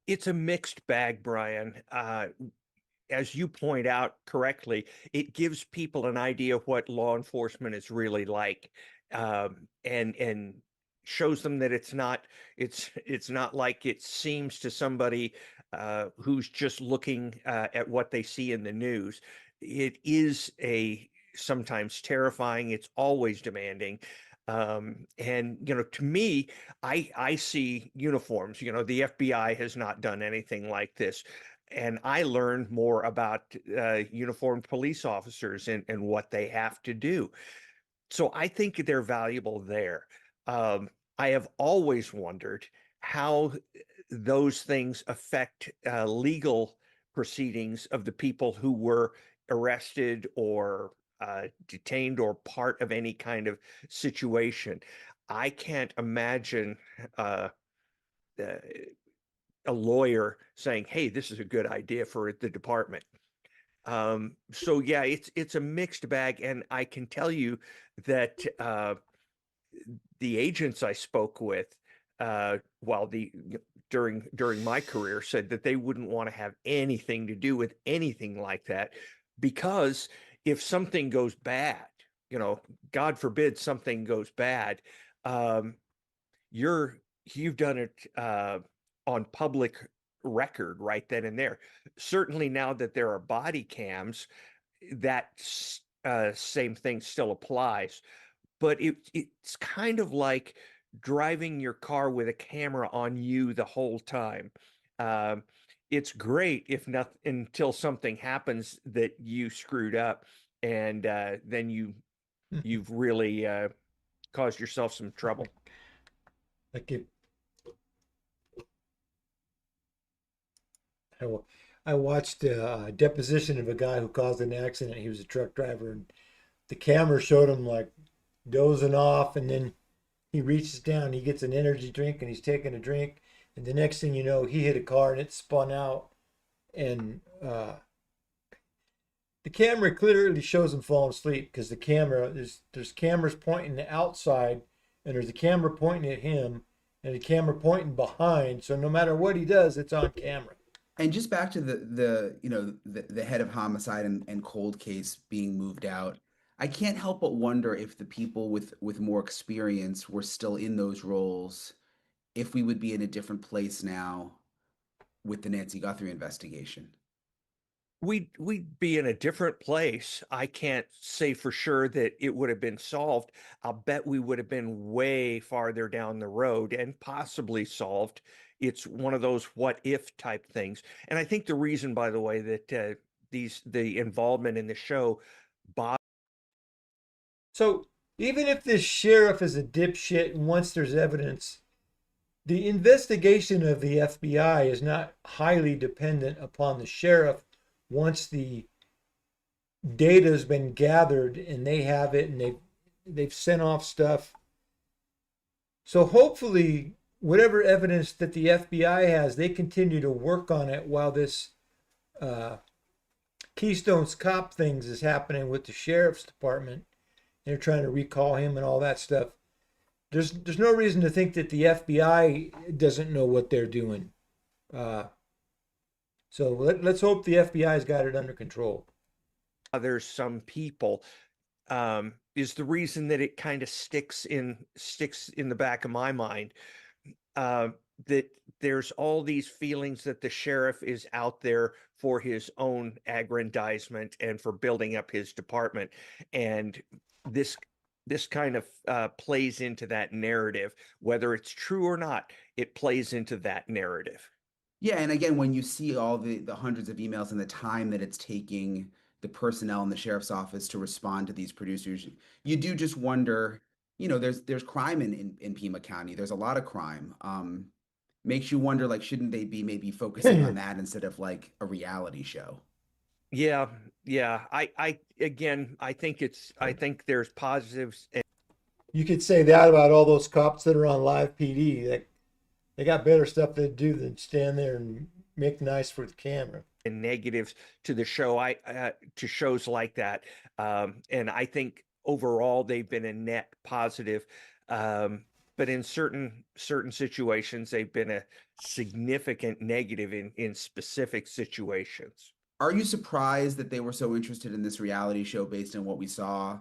It's a mixed bag, Brian. As you point out correctly, it gives people an idea of what law enforcement is really like, and shows them that it's not like it seems to somebody who's just looking at what they see in the news. It is sometimes terrifying. It's always demanding. And, to me, I see uniforms. The FBI has not done anything like this. And I learned more about uniformed police officers and what they have to do. So I think they're valuable there. I have always wondered how those things affect legal proceedings of the people who were arrested or detained or part of any kind of situation. I can't imagine a lawyer saying, hey, this is a good idea for the department. So yeah, it's a mixed bag. And I can tell you that the agents I spoke with during my career said that they wouldn't want to have anything to do with anything like that, because if something goes bad, God forbid something goes bad, you've done it on public record right then and there. Certainly now that there are body cams, that same thing still applies. But it's kind of like driving your car with a camera on you the whole time. It's great if not until something happens that you screwed up, and then you've really caused yourself some trouble. I watched a deposition of a guy who caused an accident. He was a truck driver, and the camera showed him like dozing off, and then he reaches down, he gets an energy drink, and he's taking a drink, and the next thing you know, he hit a car and it spun out, and the camera clearly shows him falling asleep, because the camera there's cameras pointing outside, and there's a camera pointing at him, and a camera pointing behind, so no matter what he does, it's on camera. And just back to the head of homicide and cold case being moved out, I can't help but wonder if the people with more experience were still in those roles, if we would be in a different place now with the Nancy Guthrie investigation. We'd be in a different place. I can't say for sure that it would have been solved. I'll bet we would have been way farther down the road and possibly solved. It's one of those what if type things. And I think the reason, by the way, that the involvement in the show bothers. So even if this sheriff is a dipshit, and once there's evidence, the investigation of the FBI is not highly dependent upon the sheriff. Once the data has been gathered and they have it, and they've sent off stuff. So hopefully, whatever evidence that the FBI has, they continue to work on it while this Keystone's Cop things is happening with the sheriff's department. They're trying to recall him and all that stuff. There's no reason to think that the FBI doesn't know what they're doing. So let's hope the FBI's got it under control. bothers some people is the reason that it kind of sticks in the back of my mind. That there's all these feelings that the sheriff is out there for his own aggrandizement and for building up his department, and this kind of plays into that narrative, whether it's true or not. It plays into that narrative. Yeah, and again, when you see all the hundreds of emails and the time that it's taking the personnel in the sheriff's office to respond to these producers, you do just wonder, there's crime in Pima County. There's a lot of crime. Makes you wonder, like, shouldn't they be maybe focusing on that instead of like a reality show? Yeah. I think there's positives. You could say that about all those cops that are on live PD. They got better stuff to do than stand there and make nice for the camera. And negatives to the show, to shows like that, and I think overall they've been a net positive. But in certain situations, they've been a significant negative in specific situations. Are you surprised that they were so interested in this reality show based on what we saw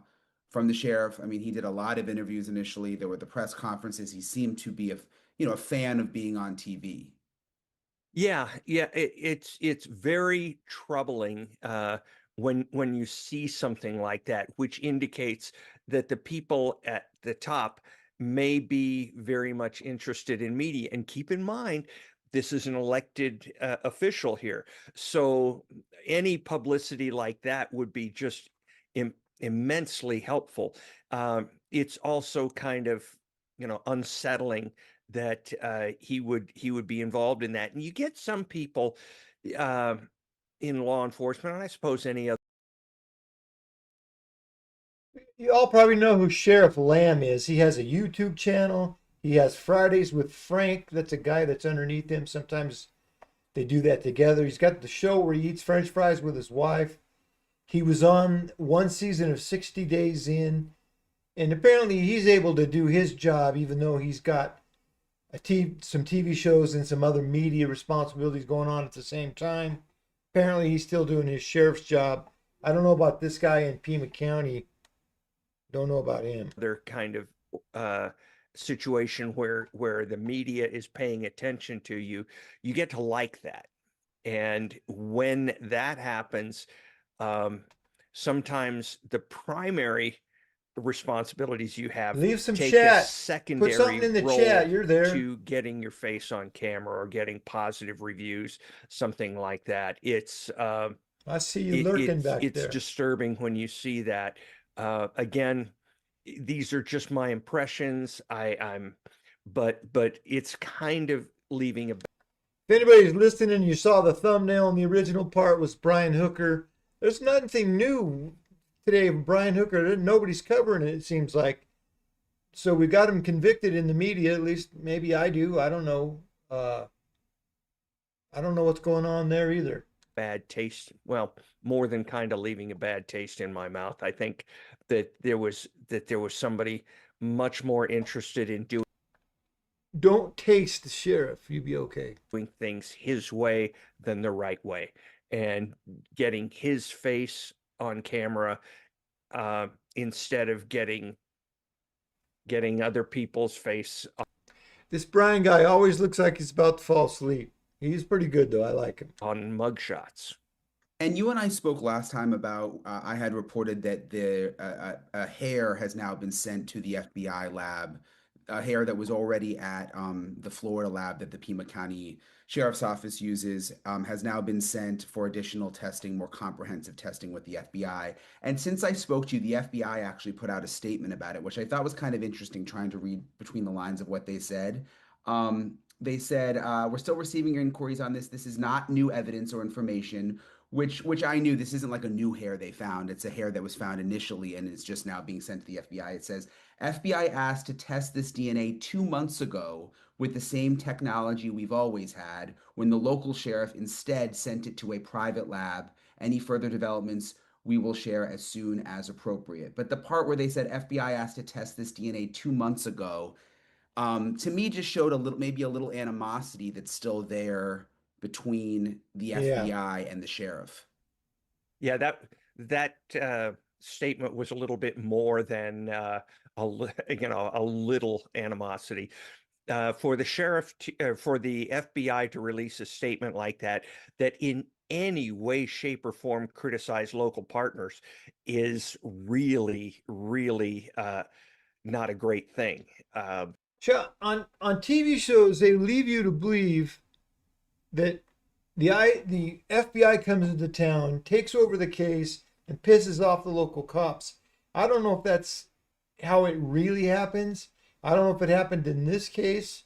from the sheriff? I mean, he did a lot of interviews initially. There were the press conferences. He seemed to be a fan of being on TV. Yeah, it's very troubling when you see something like that, which indicates that the people at the top may be very much interested in media. And keep in mind, this is an elected official here, so any publicity like that would be just immensely helpful. It's also kind of unsettling that he would be involved in that. And you get some people in law enforcement, and I suppose any other. You all probably know who Sheriff Lamb is. He has a YouTube channel. He has Fridays with Frank. That's a guy that's underneath him. Sometimes they do that together. He's got the show where he eats French fries with his wife. He was on one season of 60 Days In. And apparently he's able to do his job even though he's got some TV shows and some other media responsibilities going on at the same time. Apparently he's still doing his sheriff's job. I don't know about this guy in Pima County. Don't know about him. They're kind of situation where the media is paying attention to you. You get to like that. And when that happens, sometimes the primary responsibilities you have leave some take chat. A secondary Put something in the role chat. You're there to getting your face on camera or getting positive reviews, something like that. It's I see you lurking back there. It's disturbing when you see that. Again, these are just my impressions. But it's kind of leaving a. If anybody's listening and you saw the thumbnail and the original part was Brian Hooker, there's nothing new today of Brian Hooker. Nobody's covering it, it seems like. So we got him convicted in the media, at least maybe I do. I don't know. I don't know what's going on there either. Bad taste. Well, more than kind of leaving a bad taste in my mouth. I think that there was somebody much more interested in doing. Don't taste the sheriff. You'll be okay. Doing things his way than the right way, and getting his face on camera instead of getting other people's face. This Brian guy always looks like he's about to fall asleep. He's pretty good though. I like him. On mugshots. And you and I spoke last time about, I had reported that a hair has now been sent to the FBI lab, a hair that was already at the Florida lab that the Pima County Sheriff's Office uses, has now been sent for additional testing, more comprehensive testing with the FBI. And since I spoke to you, the FBI actually put out a statement about it, which I thought was kind of interesting, trying to read between the lines of what they said. They said, we're still receiving inquiries on this. This is not new evidence or information, which I knew. This isn't like a new hair they found. It's a hair that was found initially, and it's just now being sent to the FBI. It says, FBI asked to test this DNA 2 months ago with the same technology we've always had, when the local sheriff instead sent it to a private lab. Any further developments we will share as soon as appropriate. But the part where they said FBI asked to test this DNA 2 months ago, to me just showed maybe a little animosity that's still there between the FBI and the sheriff. Yeah, that statement was a little bit more than a little animosity. For the sheriff for the FBI to release a statement like that in any way, shape, or form criticize local partners is really, really not a great thing. On TV shows, they leave you to believe that the FBI comes into town, takes over the case, and pisses off the local cops. I don't know if that's how it really happens. I don't know if it happened in this case,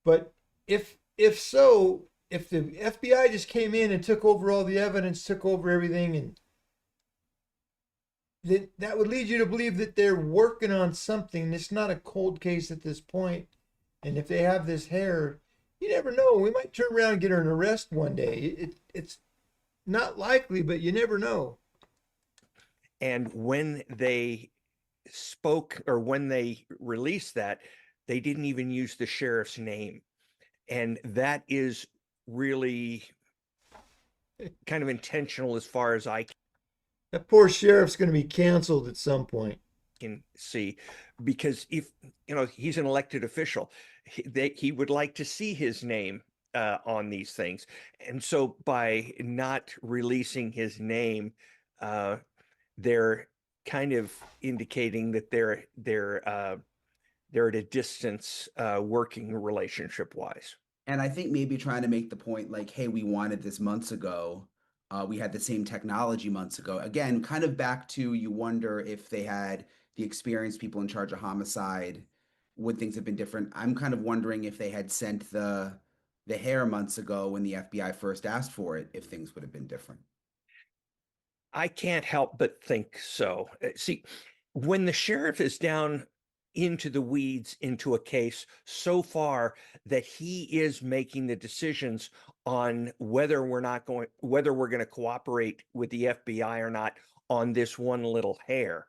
but if so, if the FBI just came in and took over all the evidence, took over everything, and that would lead you to believe that they're working on something. It's not a cold case at this point. And if they have this hair, you never know. We might turn around and get an arrest one day. It's not likely, but you never know. And when they spoke, or when they released that, they didn't even use the sheriff's name. And that is really kind of intentional as far as I That poor sheriff's going to be canceled at some point. can see, because if he's an elected official, he would like to see his name on these things, and so by not releasing his name, they're kind of indicating that they're at a distance, working relationship wise. And I think maybe trying to make the point like, hey, we wanted this months ago. We had the same technology months ago. Again, kind of back to, you wonder if they had the experienced people in charge of homicide, would things have been different? I'm kind of wondering if they had sent the hair months ago when the FBI first asked for it, if things would have been different. I can't help but think so. See, when the sheriff is down into the weeds into a case so far that he is making the decisions on whether we're going to cooperate with the FBI or not on this one little hair,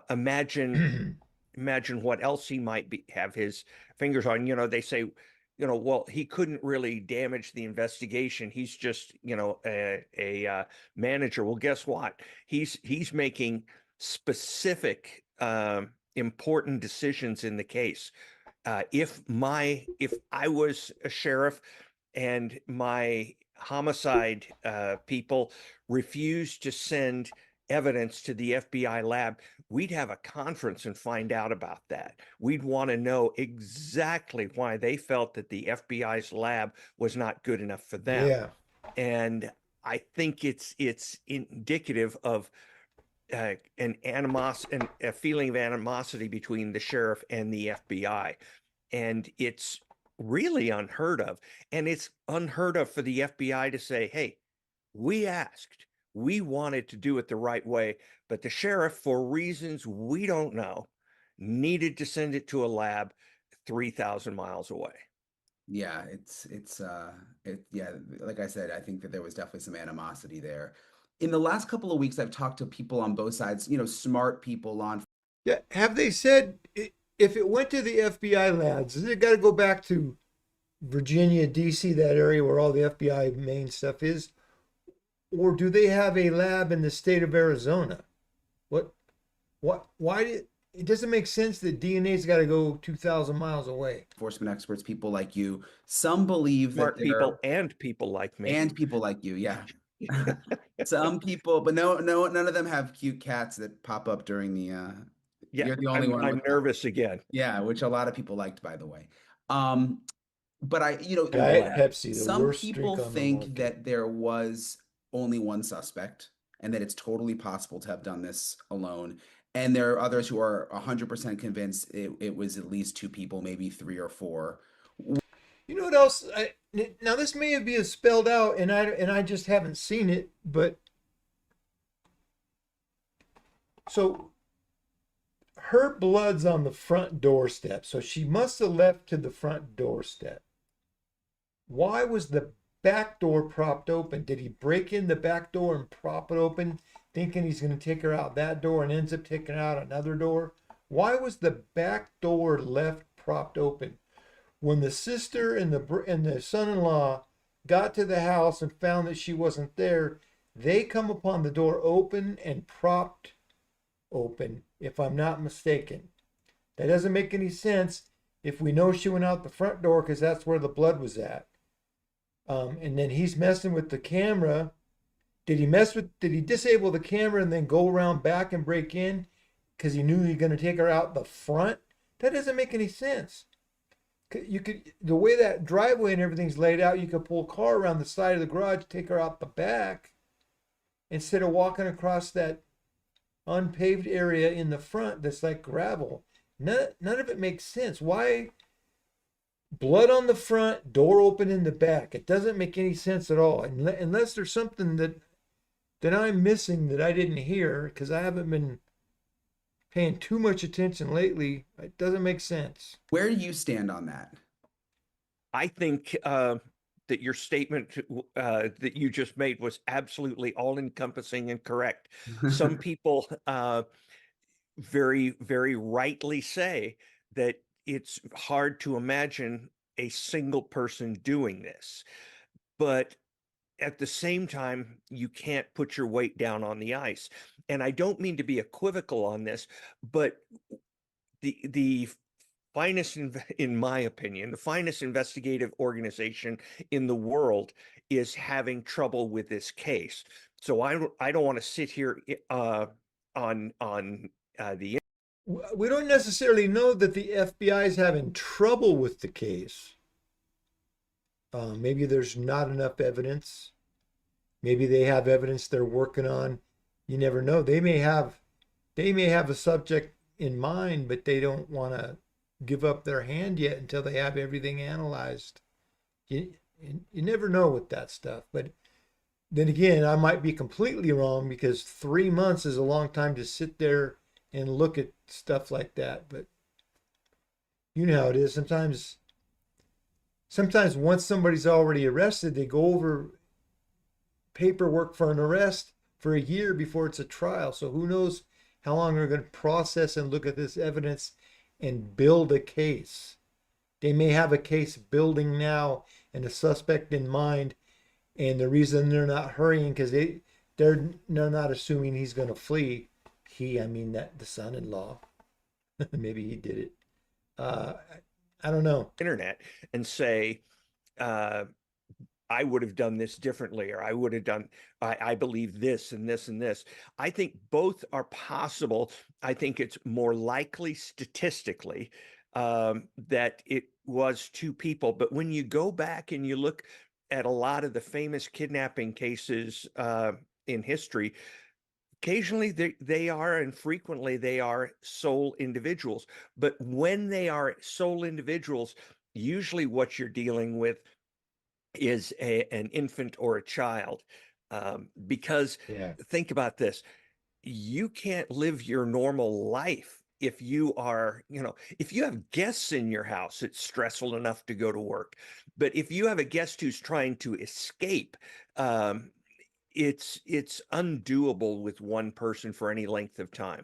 imagine what else he might have his fingers on. They say, well, he couldn't really damage the investigation. He's just, a manager. Well, guess what? He's making specific, important decisions in the case. If I was a sheriff and my homicide people refused to send evidence to the FBI lab, we'd have a conference and find out about that. We'd want to know exactly why they felt that the FBI's lab was not good enough for them. Yeah. And I think it's indicative of a feeling of animosity between the sheriff and the FBI. And it's really unheard of. And it's unheard of for the FBI to say, hey, we asked. We wanted to do it the right way, but the sheriff, for reasons we don't know, needed to send it to a lab 3,000 miles away. Yeah, yeah, like I said, I think that there was definitely some animosity there. In the last couple of weeks, I've talked to people on both sides, smart people on. Yeah. Have they said if it went to the FBI labs, does it got to go back to Virginia, DC, that area where all the FBI main stuff is? Or do they have a lab in the state of Arizona? Why it doesn't make sense that DNA's got to go 2,000 miles away. Enforcement experts, people like you, some believe Smart that people and people like me. And people like you, yeah. Some people, but no, none of them have cute cats that pop up during the, Yeah, you're the only one. I'm nervous again. Yeah, which a lot of people liked, by the way. But Diet Pepsi, some people think that there was only one suspect and that it's totally possible to have done this alone. And there are others who are 100% convinced it was at least two people, maybe three or four. You know what else? Now this may be spelled out, and I just haven't seen it. But so her blood's on the front doorstep, so she must have left to the front doorstep. Why was the back door propped open? Did he break in the back door and prop it open, thinking he's going to take her out that door, and ends up taking her out another door? Why was the back door left propped open? When the sister and the son-in-law got to the house and found that she wasn't there, they come upon the door open and propped open, if I'm not mistaken. That doesn't make any sense if we know she went out the front door because that's where the blood was at. And then he's messing with the camera. Did he disable the camera and then go around back and break in because he knew he was going to take her out the front? That doesn't make any sense. The way that driveway and everything's laid out, you could pull a car around the side of the garage, take her out the back, instead of walking across that unpaved area in the front that's like gravel. None of it makes sense. Why blood on the front, door open in the back? It doesn't make any sense at all, unless there's something that I'm missing that I didn't hear because I haven't been paying too much attention lately. It doesn't make sense. Where do you stand on that? I think that your statement that you just made was absolutely all-encompassing and correct. Some people very, very rightly say that it's hard to imagine a single person doing this. But at the same time, you can't put your weight down on the ice. And I don't mean to be equivocal on this, but the finest, in my opinion, the finest investigative organization in the world is having trouble with this case. So I don't want to sit here on the. We don't necessarily know that the FBI is having trouble with the case. Maybe there's not enough evidence. Maybe they have evidence they're working on. You never know. They may have a subject in mind, but they don't want to give up their hand yet until they have everything analyzed. You never know with that stuff. But then again, I might be completely wrong because 3 months is a long time to sit there and look at stuff like that. But you know how it is. Sometimes once somebody's already arrested, they go over paperwork for an arrest for a year before it's a trial. So who knows how long they're going to process and look at this evidence and build a case. They may have a case building now and a suspect in mind. And the reason they're not hurrying because they're not assuming he's going to flee. I mean that the son-in-law. Maybe he did it. I don't know. Internet and say, I would have done this differently, or I would have done, I believe this and this and this. I think both are possible. I think it's more likely statistically that it was two people. But when you go back and you look at a lot of the famous kidnapping cases in history, occasionally they are, and frequently they are sole individuals. But when they are sole individuals, usually what you're dealing with is an infant or a child. Because think about this, you can't live your normal life if you are, if you have guests in your house, it's stressful enough to go to work. But if you have a guest who's trying to escape, it's undoable with one person for any length of time.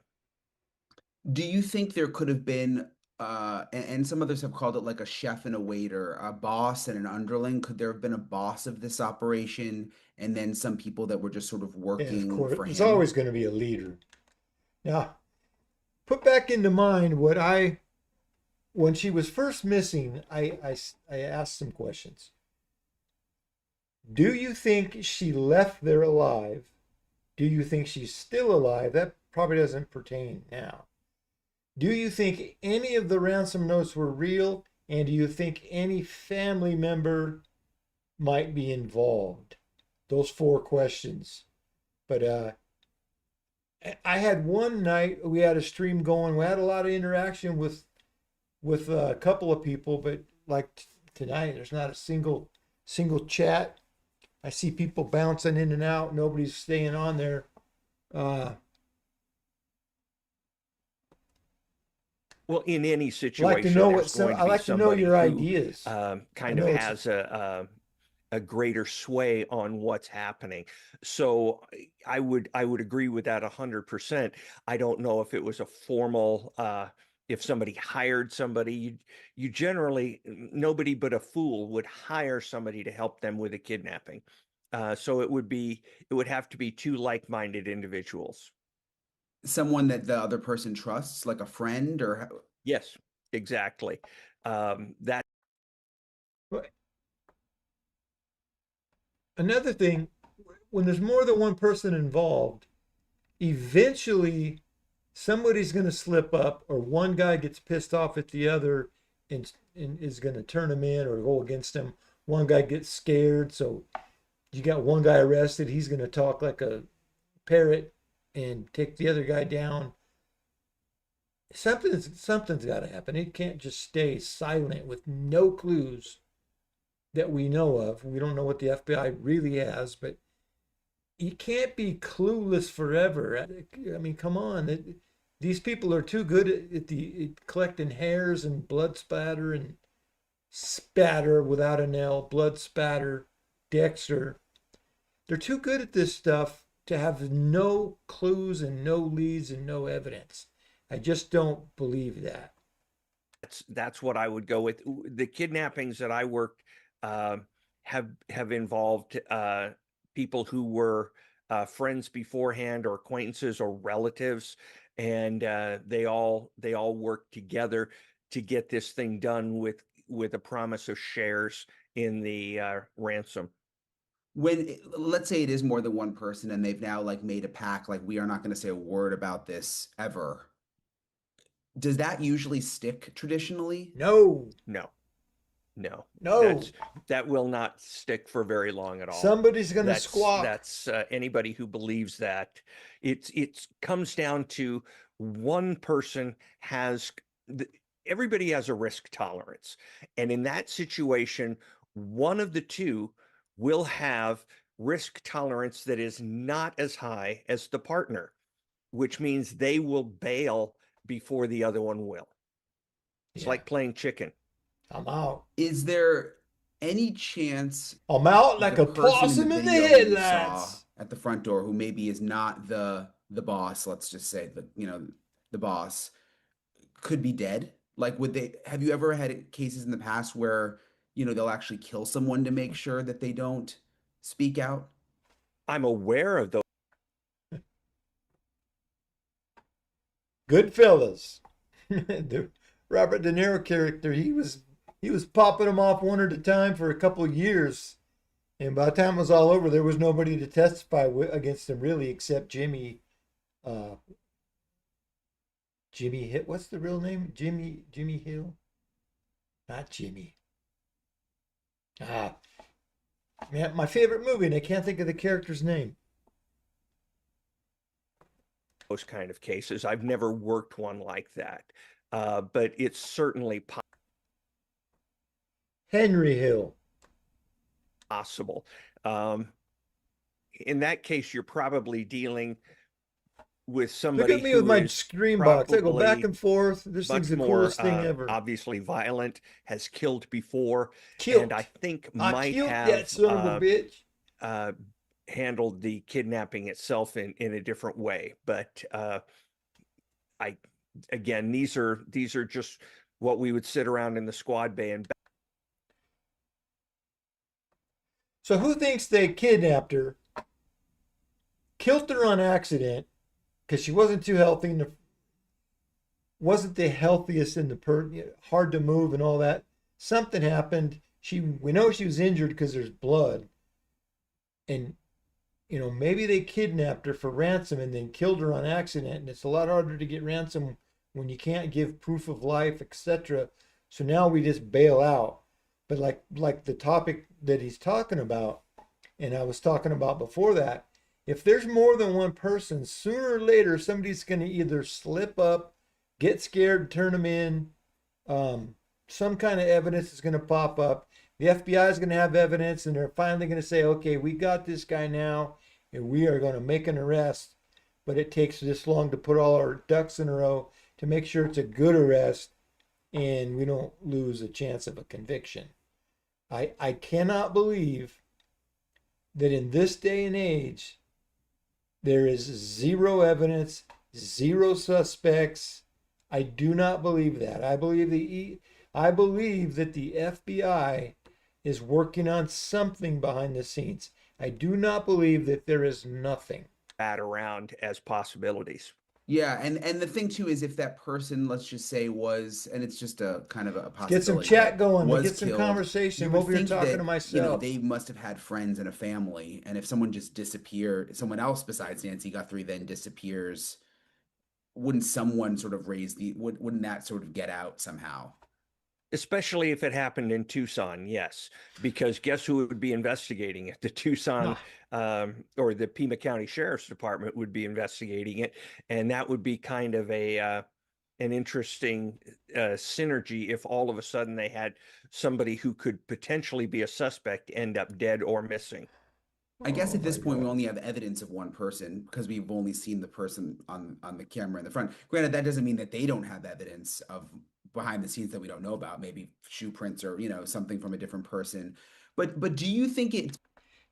Do you think there could have been, and some others have called it like a chef and a waiter, a boss and an underling? Could there have been a boss of this operation and then some people that were just sort of working for him? There's always going to be a leader. Now, put back into mind when she was first missing, I asked some questions. Do you think she left there alive? Do you think she's still alive? That probably doesn't pertain now. Do you think any of the ransom notes were real? And do you think any family member might be involved? Those 4 questions. But I had one night, we had a stream going. We had a lot of interaction with a couple of people, but like tonight, there's not a single chat. I see people bouncing in and out. Nobody's staying on there. Well, in any situation, I like to know your ideas. Kind of has a greater sway on what's happening. So I would agree with that 100%. I don't know if it was a formal, if somebody hired somebody. You generally, nobody but a fool would hire somebody to help them with a kidnapping. So it would have to be two like-minded individuals. Someone that the other person trusts, like a friend, or Yes, exactly. That But another thing, when there's more than one person involved, eventually somebody's going to slip up, or one guy gets pissed off at the other and is going to turn him in or go against him. One guy gets scared, so you got one guy arrested. He's going to talk like a parrot and take the other guy down. Something's got to happen. It can't just stay silent with no clues that we know of. We don't know what the FBI really has, but you can't be clueless forever. I mean, come on. These people are too good at collecting hairs and blood splatter and spatter without an L, blood spatter, Dexter. They're too good at this stuff to have no clues and no leads and no evidence. I just don't believe that. that's what I would go with. The kidnappings that I worked have involved people who were friends beforehand, or acquaintances, or relatives, and they all worked together to get this thing done with a promise of shares in the ransom. let's say it is more than one person and they've now like made a pact, like we are not going to say a word about this ever. Does that usually stick traditionally? No. That will not stick for very long at all. Somebody's going to squawk. That's anybody who believes that. It comes down to one person everybody has a risk tolerance. And in that situation, one of the two will have risk tolerance that is not as high as the partner, which means they will bail before the other one will. It's like playing chicken. I'm out. Is there any chance I'm out like a possum in the headlights at the front door, who maybe is not the boss, let's just say the boss, could be dead? Like, have you ever had cases in the past where, they'll actually kill someone to make sure that they don't speak out? I'm aware of those. Goodfellas. The Robert De Niro character, he was popping them off one at a time for a couple of years, and by the time it was all over, there was nobody to testify against him really, except Jimmy. Jimmy Hill. What's the real name? Jimmy Hill. Not Jimmy. Man, my favorite movie, and I can't think of the character's name. Those kind of cases. I've never worked one like that, but it's certainly Henry Hill. possible. In that case, you're probably dealing with somebody. Look at me with my screen box. I go back and forth. This thing's the coolest thing ever. Obviously violent, has killed before, Killed. and I think I might killed have that son of a bitch. handled the kidnapping itself in a different way. But these are just what we would sit around in the squad bay and. So who thinks they kidnapped her, killed her on accident, because she wasn't too healthy and wasn't the healthiest in the hard to move and all that. Something happened. We know she was injured because there's blood. And, maybe they kidnapped her for ransom and then killed her on accident. And it's a lot harder to get ransom when you can't give proof of life, etc. So now we just bail out. But like the topic that he's talking about, and I was talking about before that, if there's more than one person, sooner or later, somebody's going to either slip up, get scared, turn them in. Some kind of evidence is going to pop up. The FBI is going to have evidence, and they're finally going to say, okay, we got this guy now, and we are going to make an arrest. But it takes this long to put all our ducks in a row to make sure it's a good arrest, and we don't lose a chance of a conviction. I cannot believe that in this day and age, there is zero evidence, zero suspects. I do not believe that. I believe that the FBI is working on something behind the scenes. I do not believe that there is nothing. Bat around as possibilities. Yeah, and the thing too is if that person, let's just say, was, and it's just a kind of a Let's get some possibility, chat that going. Let's was get some killed, conversation. you I'm would over here think talking to that, myself. they must have had friends and a family, and if someone just disappeared, someone else besides Nancy Guthrie then disappears, wouldn't someone sort of wouldn't that sort of get out somehow? Especially if it happened in Tucson, yes, because guess who would be investigating it? The Tucson or the Pima County Sheriff's Department would be investigating it, and that would be kind of an interesting synergy if all of a sudden they had somebody who could potentially be a suspect end up dead or missing. I guess Oh at this my point we God. only have evidence of one person because we've only seen the person on the camera in the front. Granted, that doesn't mean that they don't have evidence of behind the scenes that we don't know about, maybe shoe prints or something from a different person. But do you think it's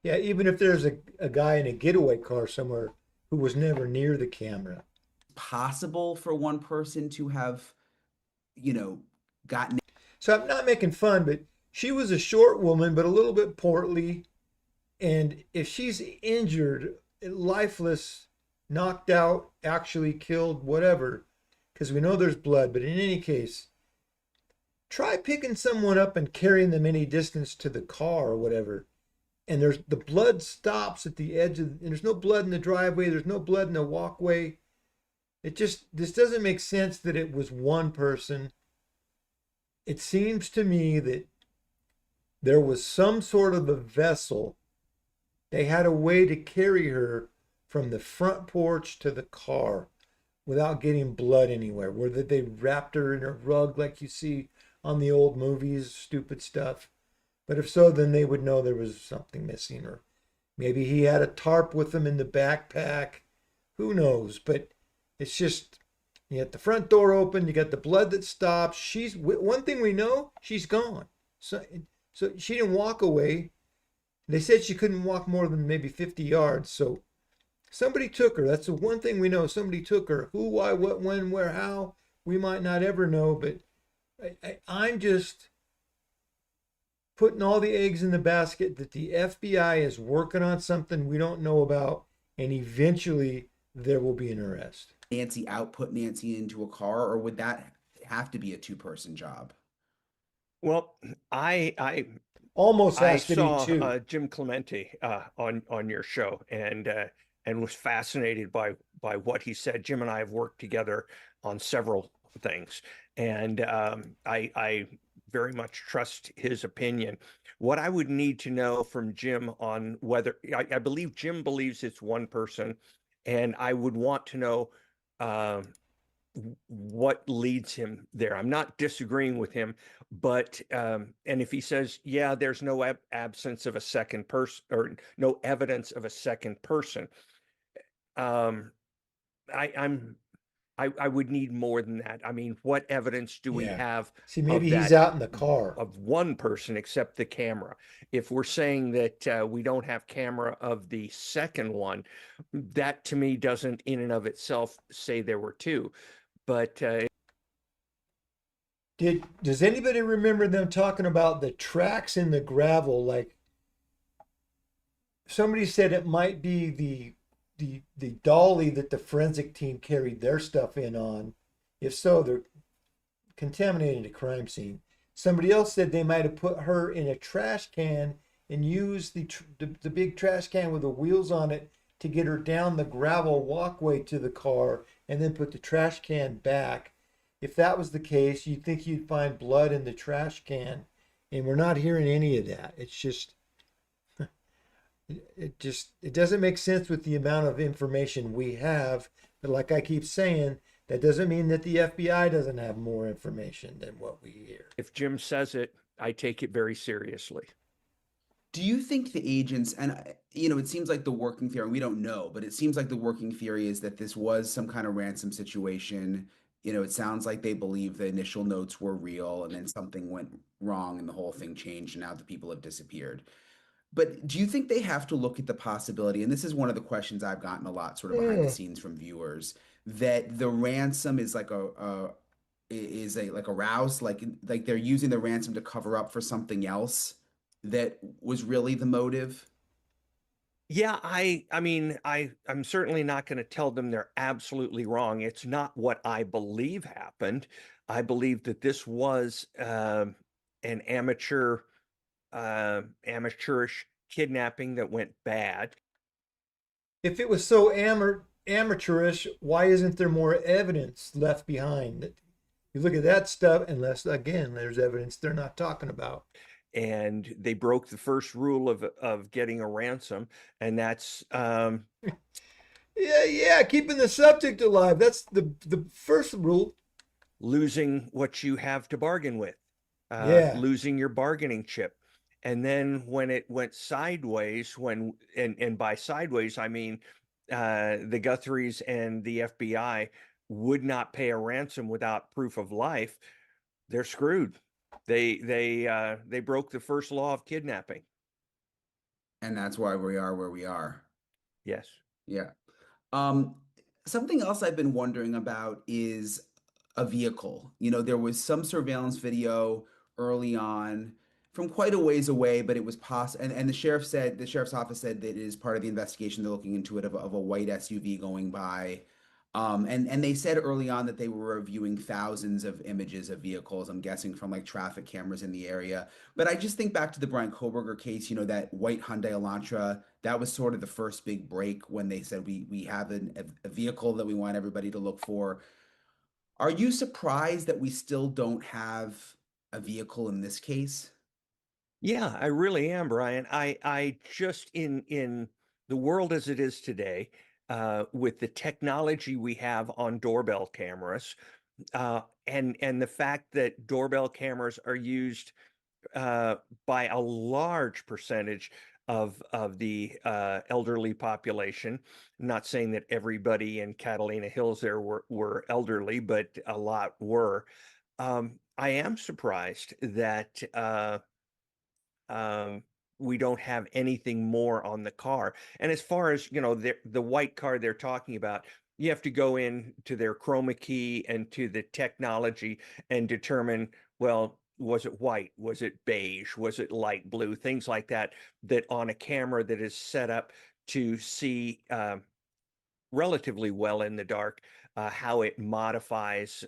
Yeah, even if there's a guy in a getaway car somewhere who was never near the camera. possible for one person to have, gotten So I'm not making fun, but she was a short woman, but a little bit portly. And if she's injured, lifeless, knocked out, actually killed, whatever, because we know there's blood, but in any case, try picking someone up and carrying them any distance to the car or whatever. And the blood stops at the edge and there's no blood in the driveway, there's no blood in the walkway. This doesn't make sense that it was one person. It seems to me that there was some sort of a vessel. They had a way to carry her from the front porch to the car without getting blood anywhere. Whether they wrapped her in a rug like you see on the old movies, stupid stuff. But if so, then they would know there was something missing. Or maybe he had a tarp with him in the backpack. Who knows? But it's just, you got the front door open, you got the blood that stops. One thing we know, she's gone. So she didn't walk away. They said she couldn't walk more than maybe 50 yards. So somebody took her. That's the one thing we know. Somebody took her. Who, why, what, when, where, how, we might not ever know. But I'm just putting all the eggs in the basket that the FBI is working on something we don't know about. And eventually there will be an arrest. Nancy out, put Nancy into a car, or would that have to be a two-person job? Well, I Almost I has to saw be two. Jim Clemente on your show and was fascinated by what he said. Jim and I have worked together on several things, and I very much trust his opinion. What I would need to know from Jim on whether I believe Jim believes it's one person, and I would want to know what leads him there. I'm not disagreeing with him, but and if he says, yeah, there's no absence of a second person or no evidence of a second person, I would need more than that. I mean, what evidence do we Yeah. have See, maybe of he's that out in the car. of one person except the camera? If we're saying that we don't have camera of the second one, that to me doesn't in and of itself say there were two. But Does anybody remember them talking about the tracks in the gravel? Like somebody said it might be the dolly that the forensic team carried their stuff in on. If so, they're contaminating the crime scene. Somebody else said they might have put her in a trash can and used the big trash can with the wheels on it to get her down the gravel walkway to the car and then put the trash can back. If that was the case, you'd think you'd find blood in the trash can, and we're not hearing any of that. It's just it doesn't make sense with the amount of information we have. But like I keep saying, that doesn't mean that the FBI doesn't have more information than what we hear. if Jim says it, I take it very seriously. Do you think the agents, and it seems like the working theory, we don't know, but it seems like the working theory is that this was some kind of ransom situation. It sounds like they believe the initial notes were real and then something went wrong and the whole thing changed and now the people have disappeared. But do you think they have to look at the possibility, and this is one of the questions I've gotten a lot sort of behind the scenes from viewers, that the ransom is like like a rouse, like they're using the ransom to cover up for something else that was really the motive? Yeah, I mean, I'm certainly not going to tell them they're absolutely wrong. It's not what I believe happened. I believe that this was an amateurish kidnapping that went bad. If it was so amateurish, why isn't there more evidence left behind? You look at that stuff, unless again, there's evidence they're not talking about. And they broke the first rule of getting a ransom, and that's Yeah, keeping the subject alive. That's the first rule. losing what you have to bargain with, Yeah. losing your bargaining chip. And then when it went sideways, and by sideways, I mean the Guthries and the FBI would not pay a ransom without proof of life, they're screwed. They broke the first law of kidnapping. And that's why we are where we are. Yes. Yeah. Um, Something else I've been wondering about is a vehicle. You know, there was some surveillance video early on from quite a ways away, but it was and the sheriff's office said that it is part of the investigation. They're looking into it of a white SUV going by. And they said early on that they were reviewing thousands of images of vehicles, I'm guessing from like traffic cameras in the area. But I just think back to the Brian Koberger case, you know, that white Hyundai Elantra, that was sort of the first big break when they said we have a vehicle that we want everybody to look for. Are you surprised that we still don't have a vehicle in this case? Yeah, I really am, Brian. I just in the world as it is today, with the technology we have on doorbell cameras, and the fact that doorbell cameras are used by a large percentage of the elderly population. I'm not saying that everybody in Catalina Hills there were elderly, but a lot were. I am surprised that um, we don't have anything more on the car. And as far as, you know, the white car they're talking about, you have to go in to their chroma key and to the technology and determine, well, was it white? Was it beige? Was it light blue? Things like that, that on a camera that is set up to see relatively well in the dark, how it modifies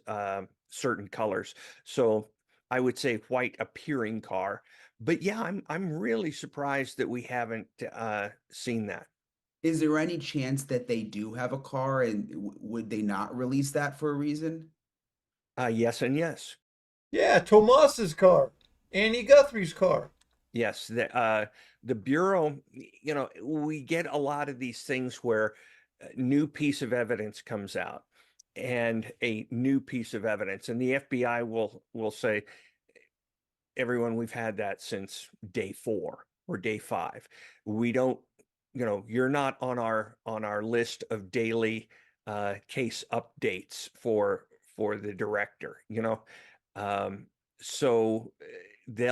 certain colors. So I would say white appearing car. But yeah, I'm really surprised that we haven't seen that. Is there any chance that they do have a car and would they not release that for a reason? Yes and yes. Yeah, Tomas's car. Annie Guthrie's car. Yes, the Bureau, you know, we get a lot of these things where a new piece of evidence comes out, and a new piece of evidence, and the FBI will say, everyone, we've had that since day 4 or day 5. We don't, you know, you're not on our list of daily case updates for the director, you know. Um, so the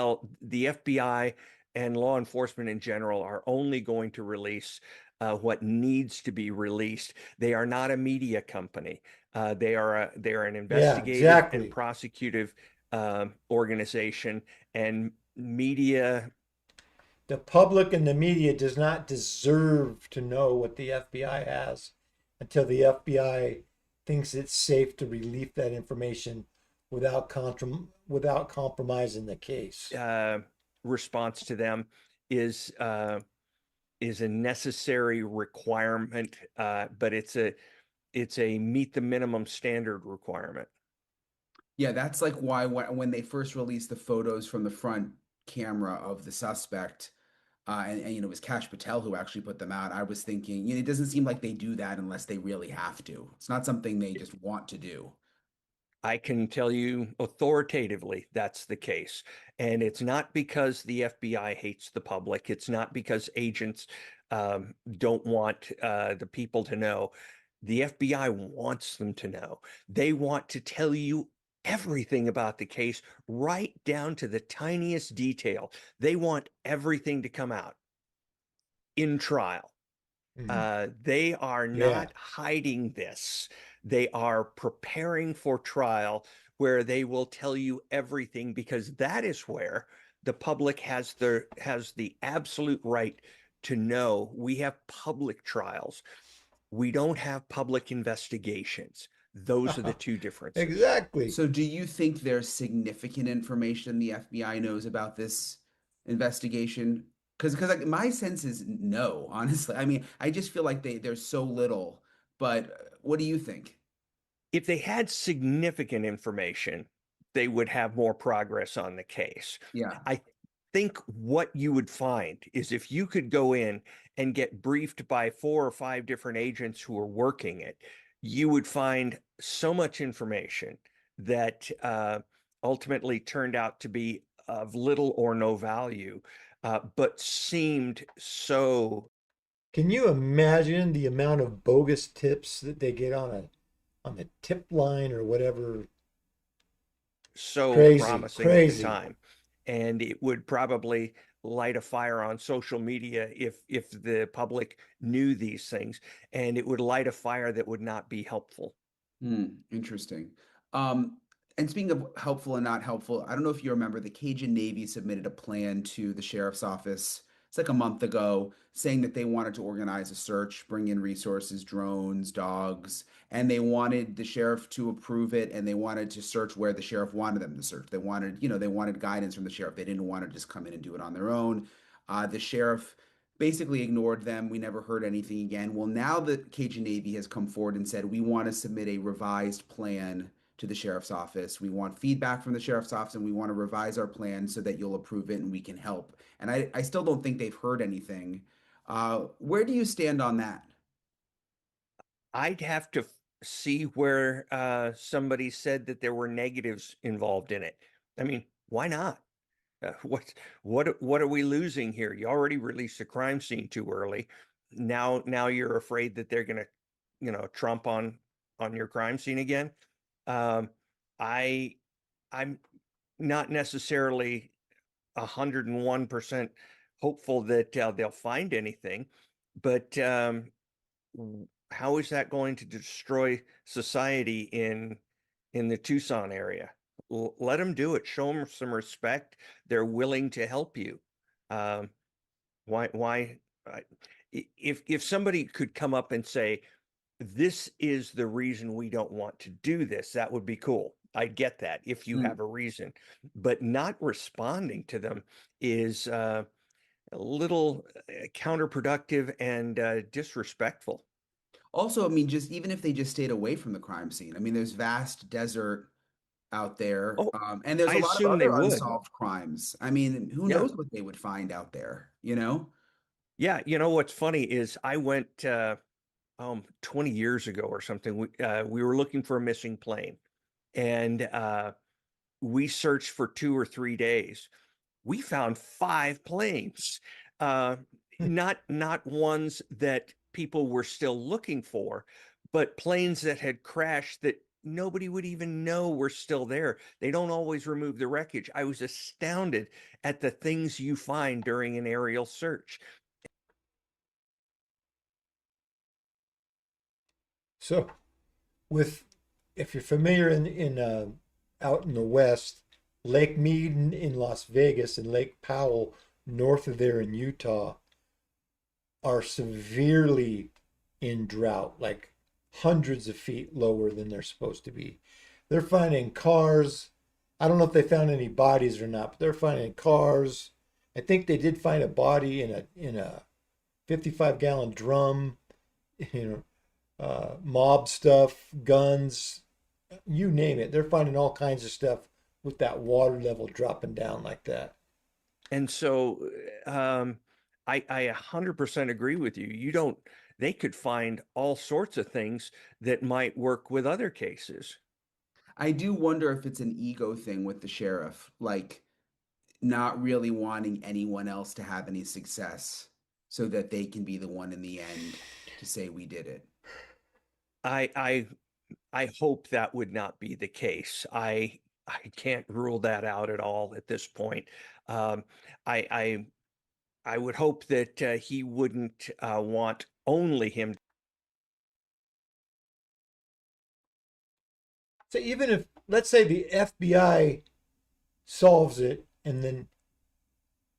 FBI and law enforcement in general are only going to release what needs to be released. They are not a media company. They are an Yeah, investigative and exactly. prosecutive organization, and media. The public and the media does not deserve to know what the FBI has until the FBI thinks it's safe to release that information without compromising the case. Response to them is a necessary requirement, but it's a meet the minimum standard requirement. Yeah, that's like why when they first released the photos from the front camera of the suspect, and you know, it was Kash Patel who actually put them out. I was thinking, you know, it doesn't seem like they do that unless they really have to. It's not something they just want to do. I can tell you authoritatively that's the case. And it's not because the FBI hates the public. It's not because agents don't want the people to know. The FBI wants them to know. They want to tell you everything about the case, right down to the tiniest detail. They want everything to come out in trial. They are Yeah. not hiding this. They are preparing for trial, where they will tell you everything, because that is where the public has the absolute right to know we have public trials. We don't have public investigations. Those are the two differences. Exactly. So do you think there's significant information the FBI knows about this investigation? Because like, my sense is no, honestly. I mean, I just feel like there's so little. But what do you think? If they had significant information, they would have more progress on the case. Yeah. I think what you would find is if you could go in and get briefed by 4 or 5 different agents who are working it, you would find so much information that ultimately turned out to be of little or no value, but seemed so. Can you imagine the amount of bogus tips that they get on the tip line or whatever? So Crazy, promising at crazy. the time, and it would probably light a fire on social media if the public knew these things, and it would light a fire that would not be helpful. Interesting. And speaking of helpful and not helpful, I don't know if you remember the Cajun Navy submitted a plan to the sheriff's office. It's like a month ago, saying that they wanted to organize a search, bring in resources, drones, dogs, and they wanted the sheriff to approve it, and they wanted to search where the sheriff wanted them to search. They wanted, they wanted guidance from the sheriff. They didn't want to just come in and do it on their own. The sheriff basically ignored them. We never heard anything again. Well, now the Cajun Navy has come forward and said, we want to submit a revised plan to the sheriff's office. We want feedback from the sheriff's office, and we want to revise our plan so that you'll approve it and we can help. And I still don't think they've heard anything. Where do you stand on that? I'd have to see where somebody said that there were negatives involved in it. I mean, why not? What are we losing here? You already released the crime scene too early. Now you're afraid that they're gonna, trump on your crime scene again. I'm not necessarily 101% hopeful that they'll find anything, but how is that going to destroy society in the Tucson area? Let them do it. Show them some respect. They're willing to help you. Why? If somebody could come up and say, this is the reason we don't want to do this, that would be cool. I get that if you have a reason, but not responding to them is a little counterproductive and disrespectful. Also, I mean, just even if they just stayed away from the crime scene, I mean, there's vast desert out there, Oh, and there's I a lot of assume they other would. unsolved crimes. I mean, who Yeah. knows what they would find out there, you know? Yeah. What's funny is I went 20 years ago or something. We were looking for a missing plane, and we searched for 2 or 3 days. We found 5 planes, not ones that people were still looking for, but planes that had crashed that nobody would even know were still there. They don't always remove the wreckage. I was astounded at the things you find during an aerial search. So, if you're familiar in out in the west, Lake Mead in Las Vegas and Lake Powell north of there in Utah are severely in drought, like hundreds of feet lower than they're supposed to be. They're finding cars. I don't know if they found any bodies or not, but they're finding cars. I think they did find a body in a 55-gallon drum, mob stuff, guns, you name it. They're finding all kinds of stuff with that water level dropping down like that. And so I 100% agree with you. They could find all sorts of things that might work with other cases. I do wonder if it's an ego thing with the sheriff, like not really wanting anyone else to have any success so that they can be the one in the end to say we did it. I hope that would not be the case. I can't rule that out at all at this point. I would hope that he wouldn't want only him. So even if, let's say the FBI solves it and then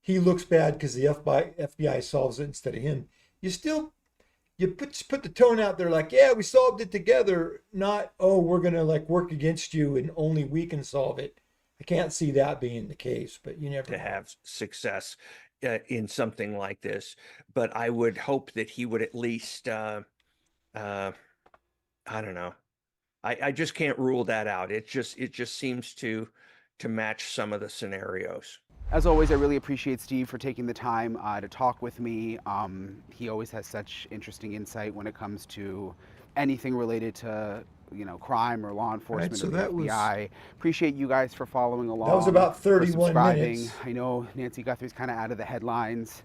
he looks bad because the FBI solves it instead of him. You put the tone out there like, yeah, we solved it together, not, oh, we're going to like work against you and only we can solve it. I can't see that being the case, but you never to know. have success in something like this. But I would hope that he would at least, I don't know. I just can't rule that out. It just seems to match some of the scenarios. As always, I really appreciate Steve for taking the time to talk with me. He always has such interesting insight when it comes to anything related to, you know, crime or law enforcement or the FBI. Appreciate you guys for following along. That was about 31 subscribing. minutes. I know Nancy Guthrie's kind of out of the headlines,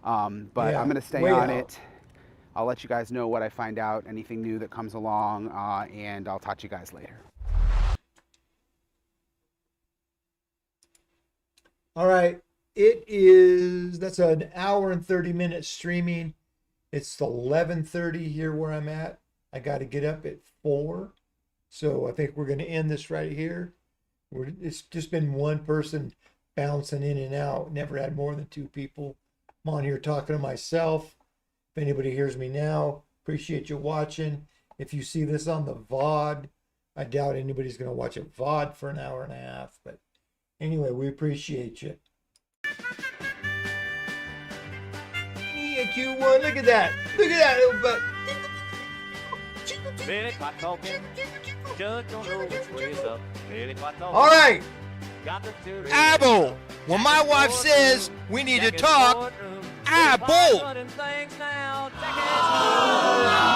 but Yeah, I'm going to stay way on out. it. I'll let you guys know what I find out, anything new that comes along, and I'll talk to you guys later. All right. That's an hour and 30 minutes streaming. It's 11:30 here where I'm at. I got to get up at 4. So I think we're going to end this right here. It's just been one person bouncing in and out. Never had more than 2 people. I'm on here talking to myself. If anybody hears me now, appreciate you watching. If you see this on the VOD, I doubt anybody's going to watch a VOD for an hour and a half. But anyway, we appreciate you. Q1, look at that. Look at that little butt. Billy caught talking. Judge don't know which way is up. Billy caught talking. All right. Got the children. Eyeball. When my wife says we need to talk, eyeball. Things now. Check it out.